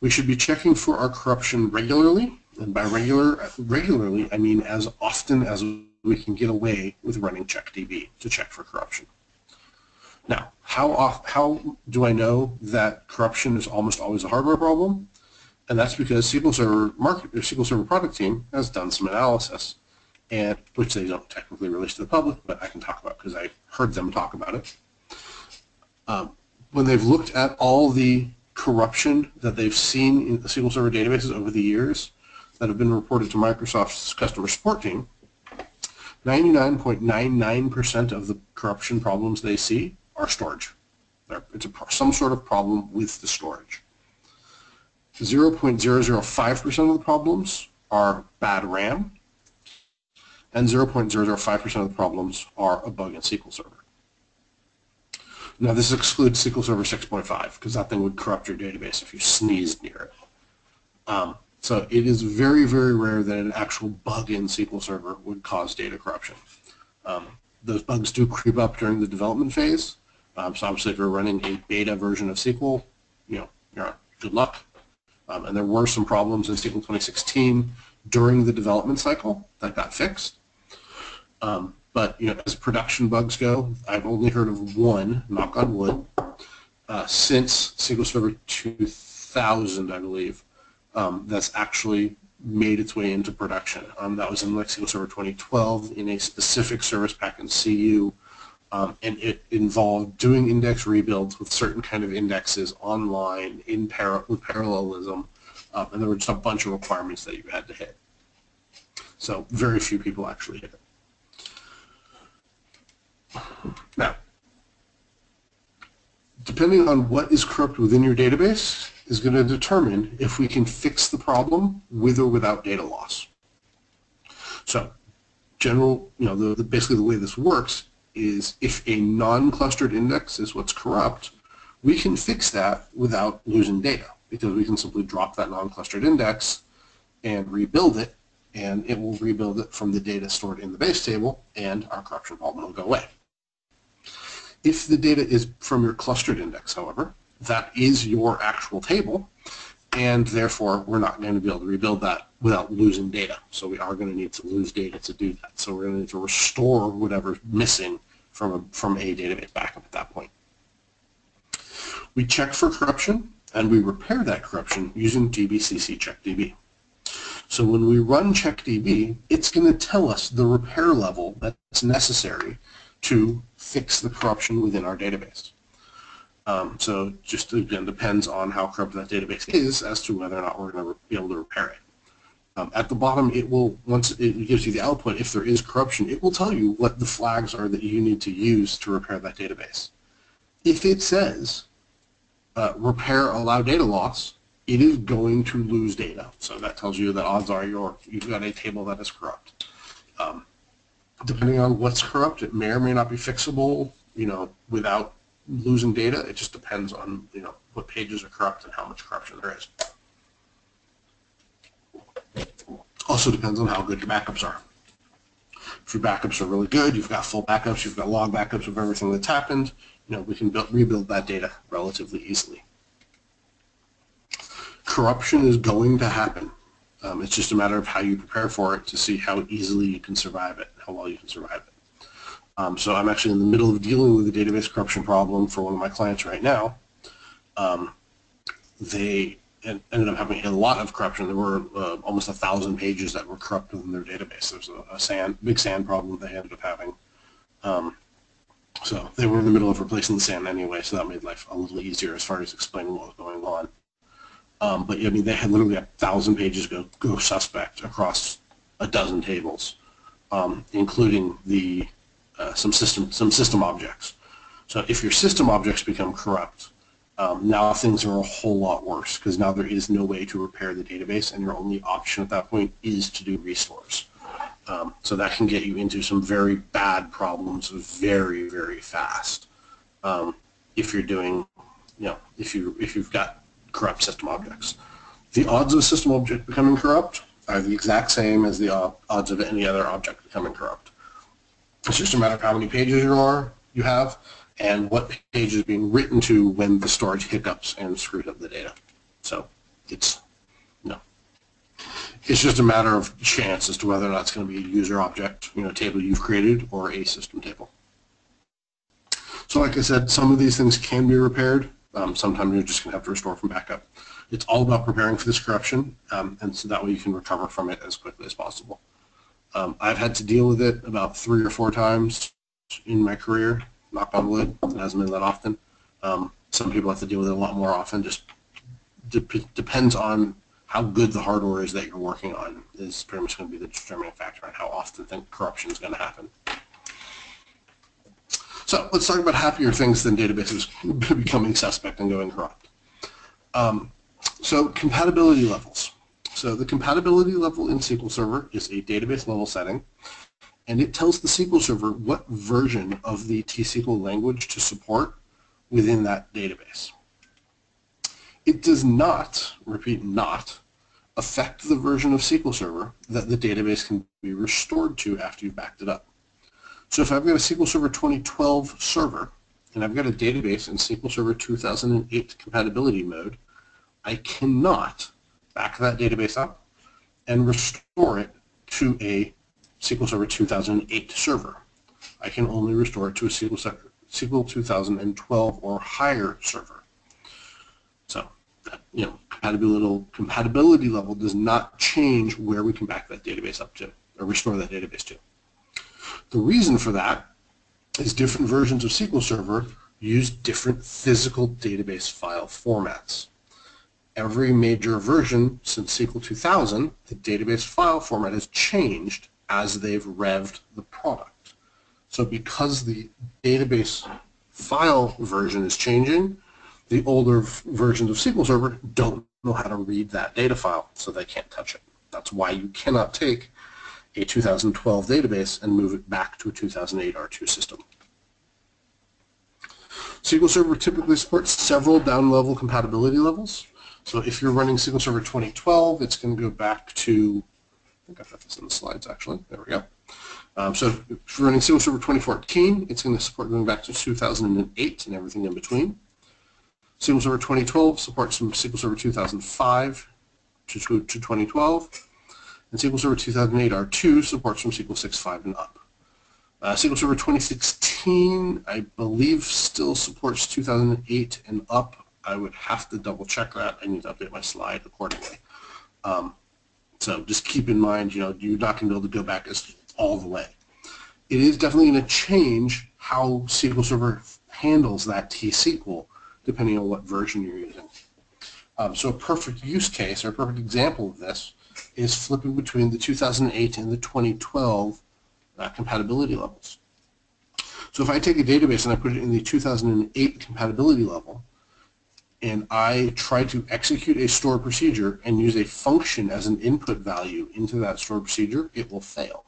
[SPEAKER 2] We should be checking for our corruption regularly, and by regularly I mean as often as we can get away with running CheckDB to check for corruption. Now, how do I know that corruption is almost always a hardware problem? And that's because SQL Server product team has done some analysis, and which they don't technically release to the public, but I can talk about because I heard them talk about it. When they've looked at all the corruption that they've seen in the SQL Server databases over the years that have been reported to Microsoft's customer support team, 99.99% of the corruption problems they see are storage. It's some sort of problem with the storage. 0.005% of the problems are bad RAM, and 0.005% of the problems are a bug in SQL Server. Now, this excludes SQL Server 6.5 because that thing would corrupt your database if you sneezed near it. So it is very, very rare that an actual bug in SQL Server would cause data corruption. Those bugs do creep up during the development phase. So obviously, if you're running a beta version of SQL, you're on good luck. And there were some problems in SQL 2016 during the development cycle that got fixed. But as production bugs go, I've only heard of one, knock on wood, since SQL Server 2000, I believe, that's actually made its way into production. That was in SQL Server 2012 in a specific service pack in CU, and it involved doing index rebuilds with certain kind of indexes online with parallelism, and there were just a bunch of requirements that you had to hit. So very few people actually hit it. Now, depending on what is corrupt within your database is going to determine if we can fix the problem with or without data loss. So, basically the way this works is if a non-clustered index is what's corrupt, we can fix that without losing data because we can simply drop that non-clustered index and rebuild it, and it will rebuild it from the data stored in the base table, and our corruption problem will go away. If the data is from your clustered index, however, that is your actual table, and therefore we're not going to be able to rebuild that without losing data. So we are going to need to lose data to do that. So we're going to need to restore whatever's missing from a database backup at that point. We check for corruption, and we repair that corruption using dbcc checkdb. So when we run checkdb, it's going to tell us the repair level that's necessary to fix the corruption within our database. So just again depends on how corrupt that database is as to whether or not we're going to be able to repair it. At the bottom, it will, once it gives you the output, if there is corruption, it will tell you what the flags are that you need to use to repair that database. If it says repair allow data loss, it is going to lose data. So that tells you that odds are you've got a table that is corrupt. Depending on what's corrupt, it may or may not be fixable, without losing data. It just depends on, what pages are corrupt and how much corruption there is. Also depends on how good your backups are. If your backups are really good, you've got full backups, you've got log backups of everything that's happened, we can rebuild that data relatively easily. Corruption is going to happen. It's just a matter of how you prepare for it to see how easily you can survive it, how well you can survive it. So I'm actually in the middle of dealing with a database corruption problem for one of my clients right now. They ended up having a lot of corruption. There were almost 1,000 pages that were corrupted in their database. There was a big SAN problem they ended up having. So they were in the middle of replacing the SAN anyway, so that made life a little easier as far as explaining what was going on. But I mean, they had literally 1,000 pages go suspect across a dozen tables, including some system objects. So if your system objects become corrupt, now things are a whole lot worse, because now there is no way to repair the database, and your only option at that point is to do restores. So that can get you into some very bad problems very, very fast. If you're doing, if you've got corrupt system objects. The odds of a system object becoming corrupt are the exact same as the odds of any other object becoming corrupt. It's just a matter of how many pages you have and what page is being written to when the storage hiccups and screwed up the data. So it's just a matter of chance as to whether or not it's going to be a user object, table you've created, or a system table. So like I said, some of these things can be repaired. Sometimes you're just going to have to restore from backup. It's all about preparing for this corruption, and so that way you can recover from it as quickly as possible. I've had to deal with it about 3 or 4 times in my career, knock on wood. It hasn't been that often. Some people have to deal with it a lot more often. Just depends on how good the hardware is that you're working on is pretty much going to be the determining factor on how often corruption is going to happen. So let's talk about happier things than databases becoming suspect and going corrupt. So compatibility levels. So the compatibility level in SQL Server is a database level setting, and it tells the SQL Server what version of the T-SQL language to support within that database. It does not, repeat, not, affect the version of SQL Server that the database can be restored to after you've backed it up. So if I've got a SQL Server 2012 server, and I've got a database in SQL Server 2008 compatibility mode, I cannot back that database up and restore it to a SQL Server 2008 server. I can only restore it to a SQL 2012 or higher server. So, compatibility level does not change where we can back that database up to, or restore that database to. The reason for that is different versions of SQL Server use different physical database file formats. Every major version since SQL 2000, the database file format has changed as they've revved the product. So because the database file version is changing, the older versions of SQL Server don't know how to read that data file, so they can't touch it. That's why you cannot take a 2012 database and move it back to a 2008 R2 system. SQL Server typically supports several down-level compatibility levels. So if you're running SQL Server 2012, it's going to go back to, I think I've got this in the slides actually, there we go. So if you're running SQL Server 2014, it's going to support going back to 2008 and everything in between. SQL Server 2012 supports from SQL Server 2005 to 2012. And SQL Server 2008 R2 supports from SQL 6.5 and up. SQL Server 2016, I believe, still supports 2008 and up. I would have to double check that. I need to update my slide accordingly. So just keep in mind, you're not going to be able to go back all the way. It is definitely going to change how SQL Server handles that T-SQL depending on what version you're using. So a perfect use case or a perfect example of this is flipping between the 2008 and the 2012 compatibility levels. So if I take a database and I put it in the 2008 compatibility level, and I try to execute a store procedure and use a function as an input value into that store procedure, it will fail.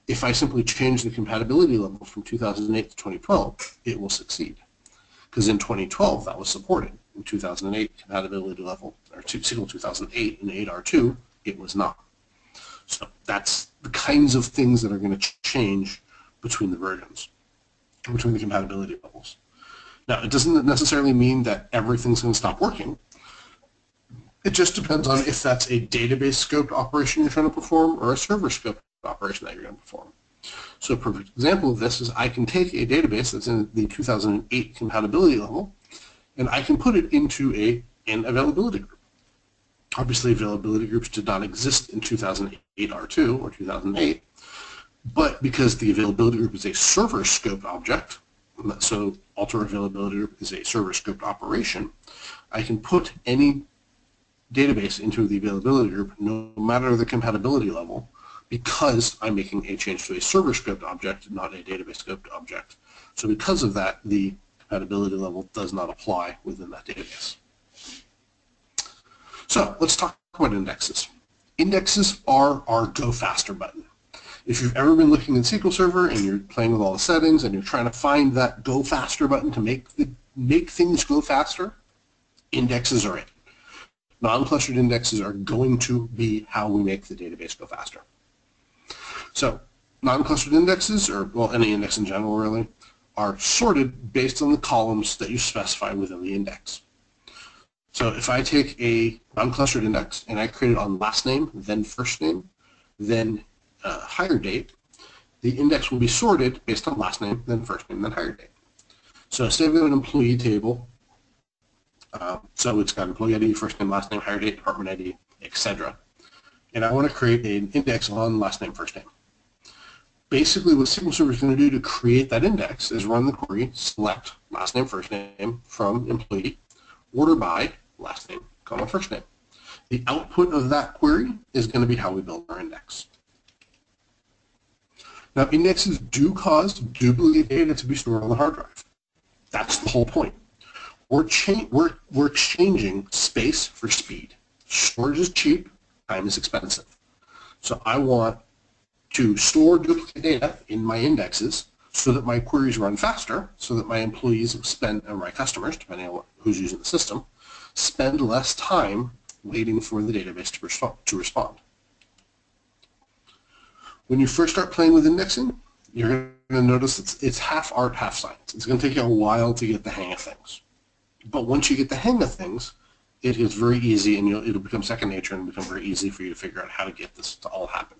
[SPEAKER 2] If I simply change the compatibility level from 2008 to 2012, it will succeed. Because in 2012, that was supported. In 2008 compatibility level, or SQL 2008 and 8R2, it was not. So that's the kinds of things that are going to change between the versions, between the compatibility levels. Now, it doesn't necessarily mean that everything's going to stop working. It just depends on if that's a database scoped operation you're trying to perform or a server scoped operation that you're going to perform. So a perfect example of this is I can take a database that's in the 2008 compatibility level, and I can put it into an availability group. Obviously, availability groups did not exist in 2008 R2 or 2008, but because the availability group is a server scoped object, so alter availability group is a server scoped operation, I can put any database into the availability group no matter the compatibility level, because I'm making a change to a server scoped object, not a database scoped object. So because of that, the compatibility level does not apply within that database. So let's talk about indexes. Indexes are our go faster button. If you've ever been looking in SQL Server and you're playing with all the settings and you're trying to find that go faster button to make things go faster, indexes are it. Non-clustered indexes are going to be how we make the database go faster. So non-clustered indexes, or well, any index in general really, are sorted based on the columns that you specify within the index. So if I take a non-clustered index and I create it on last name, then first name, then hire date, the index will be sorted based on last name, then first name, then hire date. So say we have an employee table, so it's got employee ID, first name, last name, hire date, department ID, etc. And I want to create an index on last name, first name. Basically what SQL Server is going to do to create that index is run the query, select last name, first name from employee, order by last name, comma, first name. The output of that query is going to be how we build our index. Now, indexes do cause duplicate data to be stored on the hard drive. That's the whole point. We're exchanging space for speed. Storage is cheap, time is expensive. So I want to store duplicate data in my indexes so that my queries run faster, so that my employees or my customers, depending on who's using the system, spend less time waiting for the database to respond. When you first start playing with indexing, you're going to notice it's half art, half science. It's going to take you a while to get the hang of things. But once you get the hang of things, it is very easy, and it'll become second nature and become very easy for you to figure out how to get this to all happen.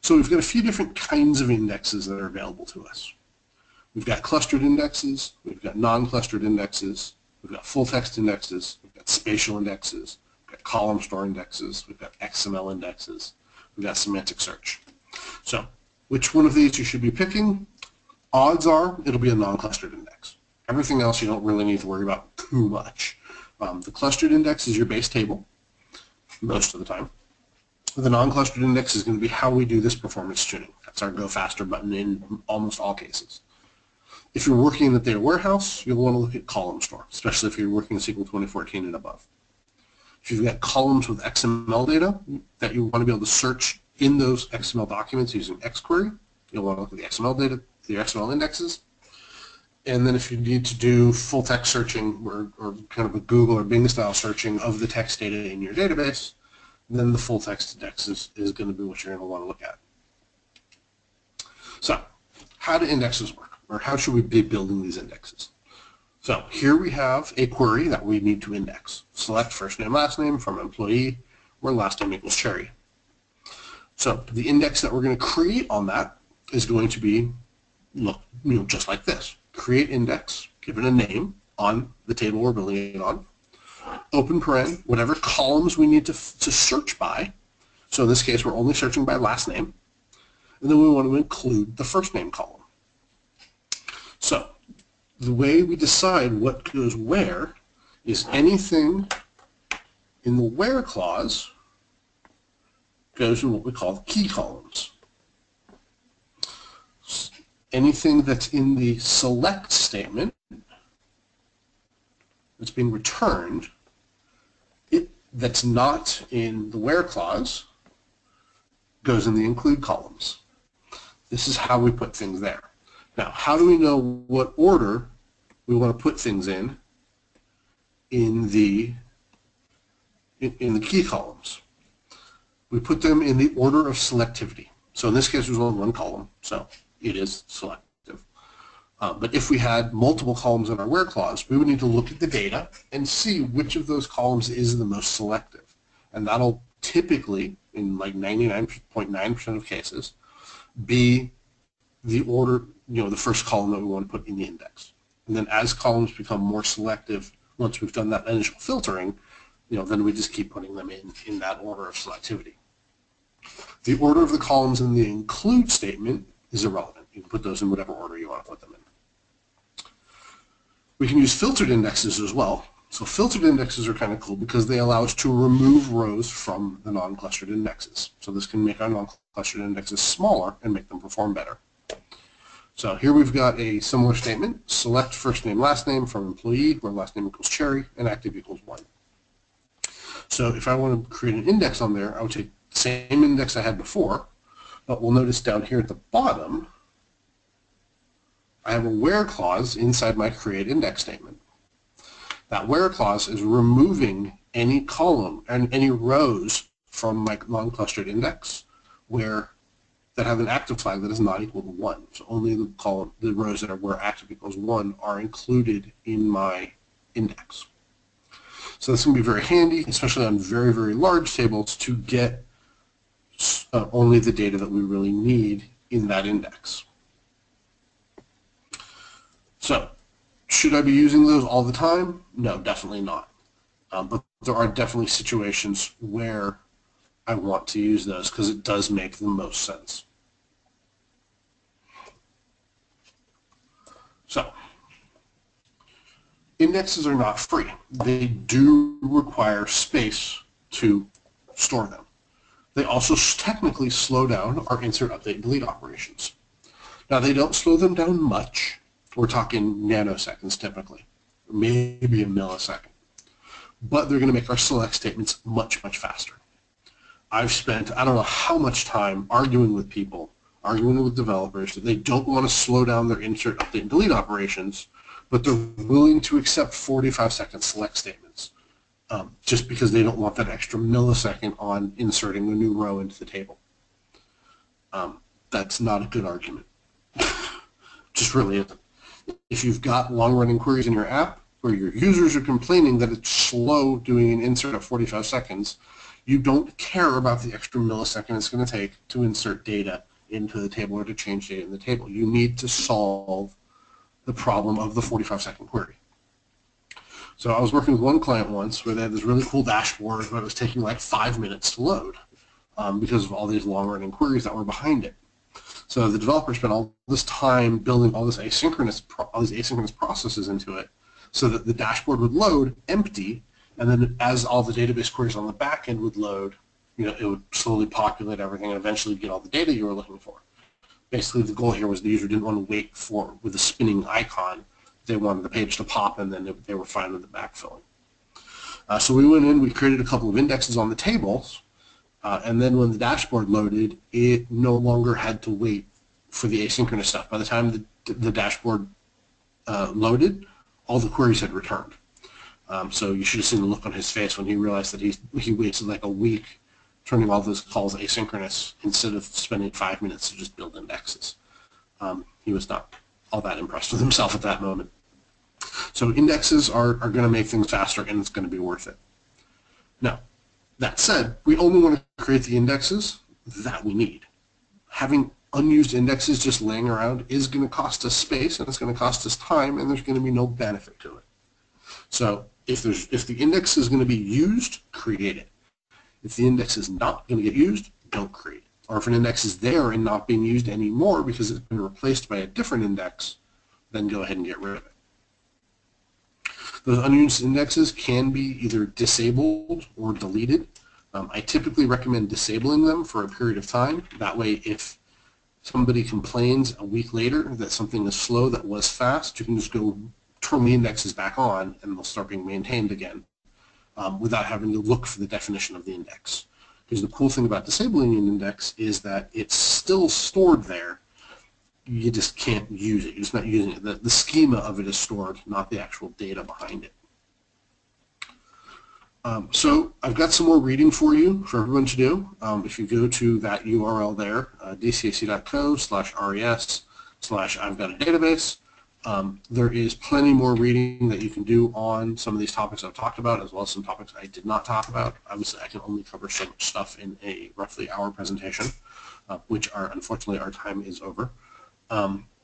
[SPEAKER 2] So we've got a few different kinds of indexes that are available to us. We've got clustered indexes, we've got non-clustered indexes, we've got full text indexes, we've got spatial indexes, we've got column store indexes, we've got XML indexes, we've got semantic search. So which one of these you should be picking? Odds are it'll be a non-clustered index. Everything else you don't really need to worry about too much. The clustered index is your base table most of the time. The non-clustered index is going to be how we do this performance tuning. That's our go faster button in almost all cases. If you're working in the data warehouse, you'll want to look at column store, especially if you're working in SQL 2014 and above. If you've got columns with XML data that you want to be able to search in those XML documents using XQuery, you'll want to look at the XML data, the XML indexes. And then if you need to do full text searching or kind of a Google or Bing style searching of the text data in your database, then the full text index is going to be what you're going to want to look at. So how do indexes work, or how should we be building these indexes? So here we have a query that we need to index. Select first name, last name from employee, where last name equals Cherry. So the index that we're going to create on that is going to be just like this. Create index, give it a name on the table we're building it on, open paren, whatever columns we need to search by. So in this case, we're only searching by last name. And then we want to include the first name column. So the way we decide what goes where is anything in the where clause goes in what we call the key columns. Anything that's in the select statement that's being returned, that's not in the where clause goes in the include columns. This is how we put things there. Now, how do we know what order we want to put things in the key columns? we put them in the order of selectivity. So in this case, there's only one column, so it is selective. But if we had multiple columns in our where clause, we would need to look at the data and see which of those columns is the most selective. And that'll typically, in like 99.9% of cases, be the order, the first column that we want to put in the index. And then as columns become more selective, once we've done that initial filtering, then we just keep putting them in that order of selectivity. The order of the columns in the include statement is irrelevant. You can put those in whatever order you want to put them in. We can use filtered indexes as well. So filtered indexes are kind of cool because they allow us to remove rows from the non-clustered indexes. So this can make our non-clustered indexes smaller and make them perform better. So here we've got a similar statement: select first name, last name from employee, where last name equals Cherry and active equals 1. So if I want to create an index on there, I would take the same index I had before, but we'll notice down here at the bottom, I have a where clause inside my create index statement. That where clause is removing any column and any rows from my non-clustered index that have an active flag that is not equal to 1. So only the rows that are where active equals 1 are included in my index. So this can be very handy, especially on very, very large tables, to get only the data that we really need in that index. So should I be using those all the time? No, definitely not. But there are definitely situations where I want to use those because it does make the most sense. So indexes are not free. They do require space to store them. They also technically slow down our insert, update, and delete operations. Now they don't slow them down much. We're talking nanoseconds typically, maybe a millisecond. But they're going to make our select statements much, much faster. I've spent, I don't know how much time arguing with people, arguing with developers that they don't want to slow down their insert, update, and delete operations, but they're willing to accept 45-second select statements just because they don't want that extra millisecond on inserting a new row into the table. That's not a good argument. Just really isn't. If you've got long-running queries in your app where your users are complaining that it's slow doing an insert at 45 seconds, you don't care about the extra millisecond it's going to take to insert data into the table or to change data in the table. You need to solve the problem of the 45-second query. So I was working with one client once where they had this really cool dashboard but it was taking like 5 minutes to load because of all these long-running queries that were behind it. So the developer spent all this time building all these asynchronous processes into it so that the dashboard would load empty, and then as all the database queries on the back end would load, it would slowly populate everything and eventually get all the data you were looking for. Basically, the goal here was the user didn't want to wait with a spinning icon. They wanted the page to pop, and then they were fine with the backfilling. So we went in, we created a couple of indexes on the tables, and then when the dashboard loaded, it no longer had to wait for the asynchronous stuff. By the time the dashboard loaded, all the queries had returned. So you should have seen the look on his face when he realized that he wasted like a week turning all those calls asynchronous instead of spending 5 minutes to just build indexes. He was not all that impressed with himself at that moment. So indexes are going to make things faster, and it's going to be worth it. Now, that said, we only want to create the indexes that we need. Having unused indexes just laying around is going to cost us space, and it's going to cost us time, and there's going to be no benefit to it. So if the index is going to be used, create it. If the index is not going to get used, don't create it. Or if an index is there and not being used anymore because it's been replaced by a different index, then go ahead and get rid of it. Those unused indexes can be either disabled or deleted. I typically recommend disabling them for a period of time. That way, if somebody complains a week later that something is slow that was fast, you can just go turn the indexes back on and they'll start being maintained again without having to look for the definition of the index. Because the cool thing about disabling an index is that it's still stored there. You just can't use it. You're just not using it. The schema of it is stored, not the actual data behind it. So I've got some more reading for you for everyone to do. If you go to that URL there, dcac.co/res/I've got a database, there is plenty more reading that you can do on some of these topics I've talked about, as well as some topics I did not talk about. Obviously, I can only cover so much stuff in a roughly hour presentation, unfortunately, our time is over.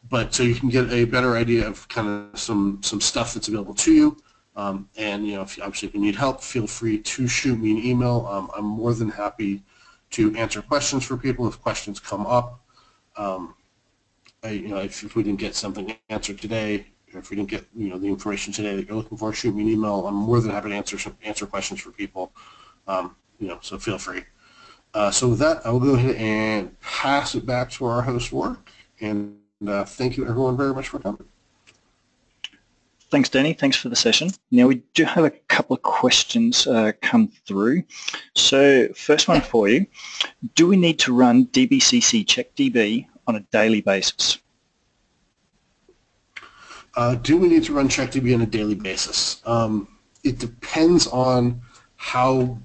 [SPEAKER 2] But so you can get a better idea of kind of some stuff that's available to you. And obviously if you need help, feel free to shoot me an email. I'm more than happy to answer questions for people if questions come up. If we didn't get something answered today, or if we didn't get the information today that you're looking for, shoot me an email. I'm more than happy to answer questions for people. So feel free. So with that, I will go ahead and pass it back to our host, Warwick. And thank you everyone very much for coming.
[SPEAKER 1] Thanks, Danny. Thanks for the session. Now, we do have a couple of questions come through. So first one for you, do we need to run DBCC CheckDB on a daily basis?
[SPEAKER 2] Do we need to run CheckDB on a daily basis? It depends on how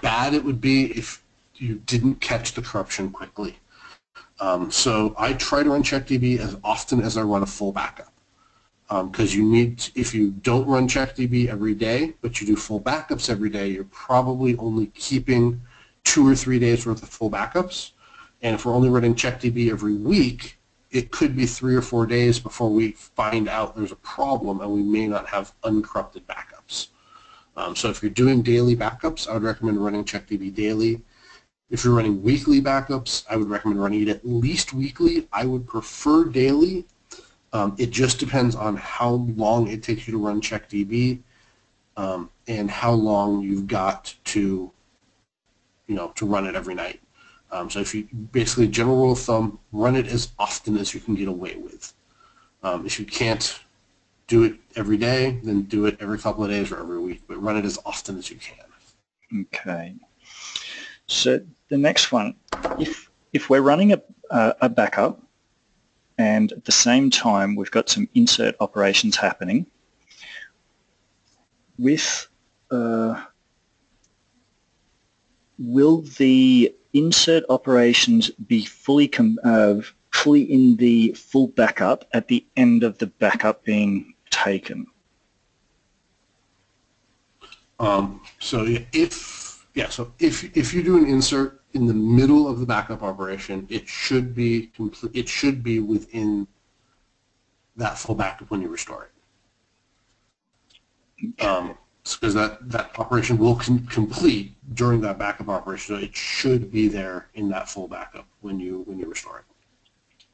[SPEAKER 2] bad it would be if you didn't catch the corruption quickly. So I try to run CheckDB as often as I run a full backup. Because if you don't run CheckDB every day, but you do full backups every day, you're probably only keeping 2 or 3 days worth of full backups. And if we're only running CheckDB every week, it could be 3 or 4 days before we find out there's a problem and we may not have uncorrupted backups. So if you're doing daily backups, I would recommend running CheckDB daily. If you're running weekly backups, I would recommend running it at least weekly. I would prefer daily. It just depends on how long it takes you to run CheckDB and how long you've got to run it every night. So if you basically, general rule of thumb, run it as often as you can get away with. If you can't do it every day, then do it every couple of days or every week, but run it as often as you can.
[SPEAKER 1] Okay. So the next one, if we're running a backup, and at the same time we've got some insert operations happening, will the insert operations be fully in the full backup at the end of the backup being taken?
[SPEAKER 2] So if you do an insert in the middle of the backup operation, it should be complete. It should be within that full backup when you restore it. Because that operation will complete during that backup operation, so it should be there in that full backup when you restore it.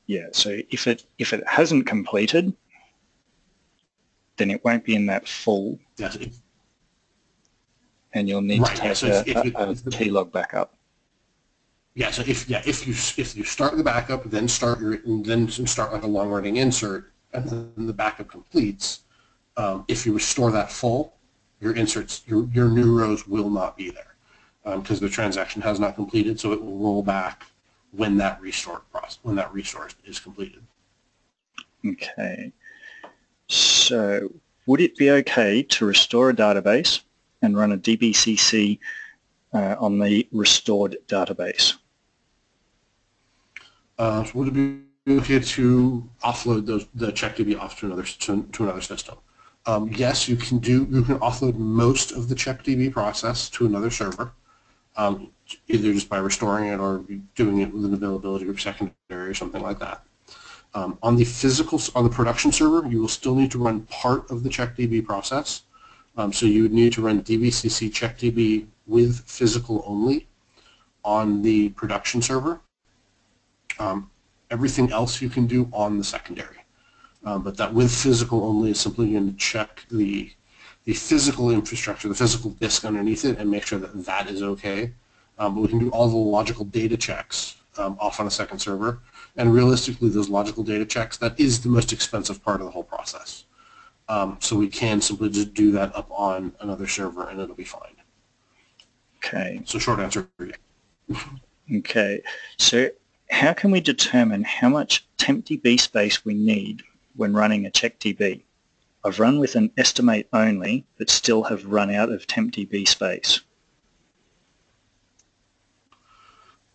[SPEAKER 1] Yeah. So if it hasn't completed, then it won't be in that full.
[SPEAKER 2] Yes.
[SPEAKER 1] And you'll need to take a keylog backup.
[SPEAKER 2] Yeah. So if you start the backup, then start like a long running insert, and then the backup completes. If you restore that full, your inserts, your new rows will not be there because the transaction has not completed. So it will roll back when that restore is completed.
[SPEAKER 1] Okay. So would it be okay to restore a database and run a DBCC on the restored database?
[SPEAKER 2] Would it be okay to offload the CheckDB off to another system? Yes, you can offload most of the CheckDB process to another server, either just by restoring it or doing it with an availability group secondary or something like that. On the production server, you will still need to run part of the CheckDB process. So you would need to run DBCC CheckDB with physical only on the production server. Everything else you can do on the secondary. But that with physical only is simply going to check the physical infrastructure, the physical disk underneath it, and make sure that that is okay. But we can do all the logical data checks off on a second server. And realistically, those logical data checks, that is the most expensive part of the whole process. So we can simply just do that up on another server and it'll be fine.
[SPEAKER 1] Okay.
[SPEAKER 2] So short answer, yeah.
[SPEAKER 1] Okay. So how can we determine how much temp DB space we need when running a CheckDB? I've run with an estimate only, but still have run out of TempDB space.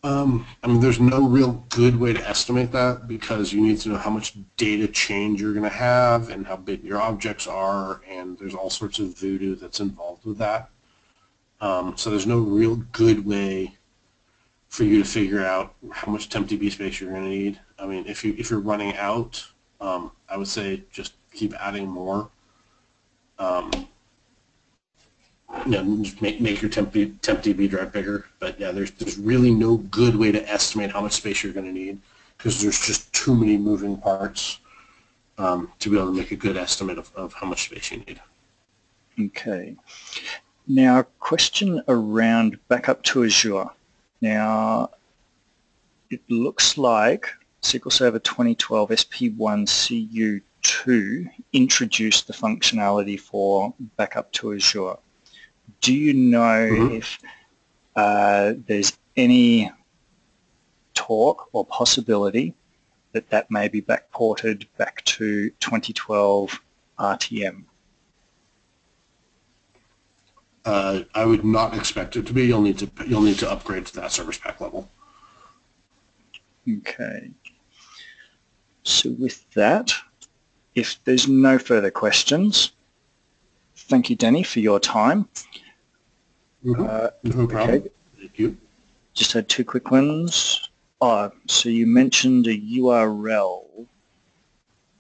[SPEAKER 2] I mean, there's no real good way to estimate that because you need to know how much data change you're going to have and how big your objects are, and there's all sorts of voodoo that's involved with that. So there's no real good way for you to figure out how much TempDB space you're going to need. I mean, if you're running out, I would say just keep adding more. Just make your TempDB drive bigger. But yeah, there's really no good way to estimate how much space you're going to need because there's just too many moving parts to be able to make a good estimate of how much space you need.
[SPEAKER 1] Okay. Now, question around backup to Azure. Now, it looks like SQL Server 2012 SP1 CU2 introduced the functionality for backup to Azure. Do you know if there's any talk or possibility that that may be backported back to 2012 RTM?
[SPEAKER 2] I would not expect it to be. You'll need to upgrade to that service pack level.
[SPEAKER 1] Okay. So with that, if there's no further questions, thank you, Denny, for your time.
[SPEAKER 2] No problem. Okay. Thank you.
[SPEAKER 1] Just had two quick ones. So you mentioned a URL.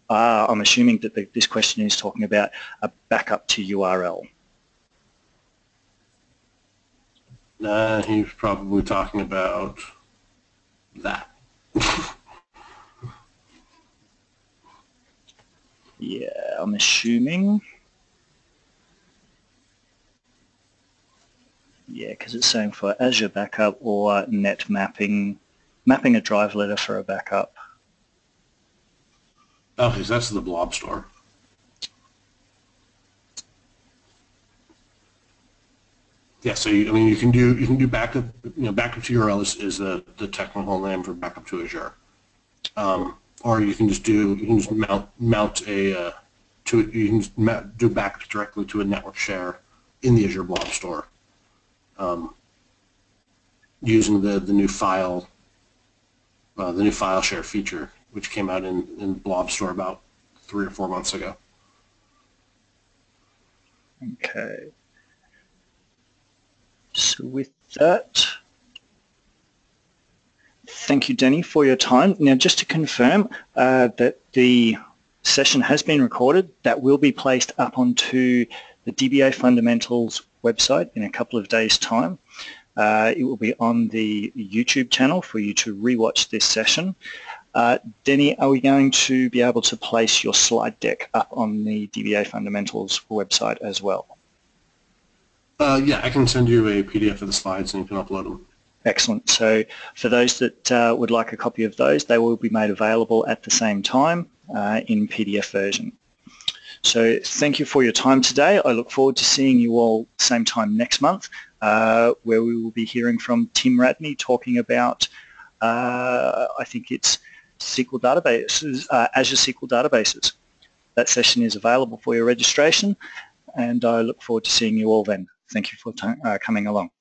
[SPEAKER 1] I'm assuming that this question is talking about a backup to URL.
[SPEAKER 2] He's probably talking about that.
[SPEAKER 1] Yeah, I'm assuming. Yeah, because it's saying for Azure backup or net mapping a drive letter for a backup.
[SPEAKER 2] Oh, because that's the blob store. Yeah, so you can do backup. Backup to URL is the technical name for backup to Azure. Or you can just mount a do backup directly to a network share in the Azure blob store. Using the new file share feature, which came out in blob store about 3 or 4 months ago.
[SPEAKER 1] Okay. So with that, thank you, Denny, for your time. Now, just to confirm that the session has been recorded, that will be placed up onto the DBA Fundamentals website in a couple of days' time. It will be on the YouTube channel for you to rewatch this session. Denny, are we going to be able to place your slide deck up on the DBA Fundamentals website as well?
[SPEAKER 2] Yeah, I can send you a PDF of the slides and you can upload them.
[SPEAKER 1] Excellent. So for those that would like a copy of those, they will be made available at the same time in PDF version. So thank you for your time today. I look forward to seeing you all same time next month, where we will be hearing from Tim Radney talking about, I think it's SQL databases, Azure SQL databases. That session is available for your registration, and I look forward to seeing you all then. Thank you for coming along.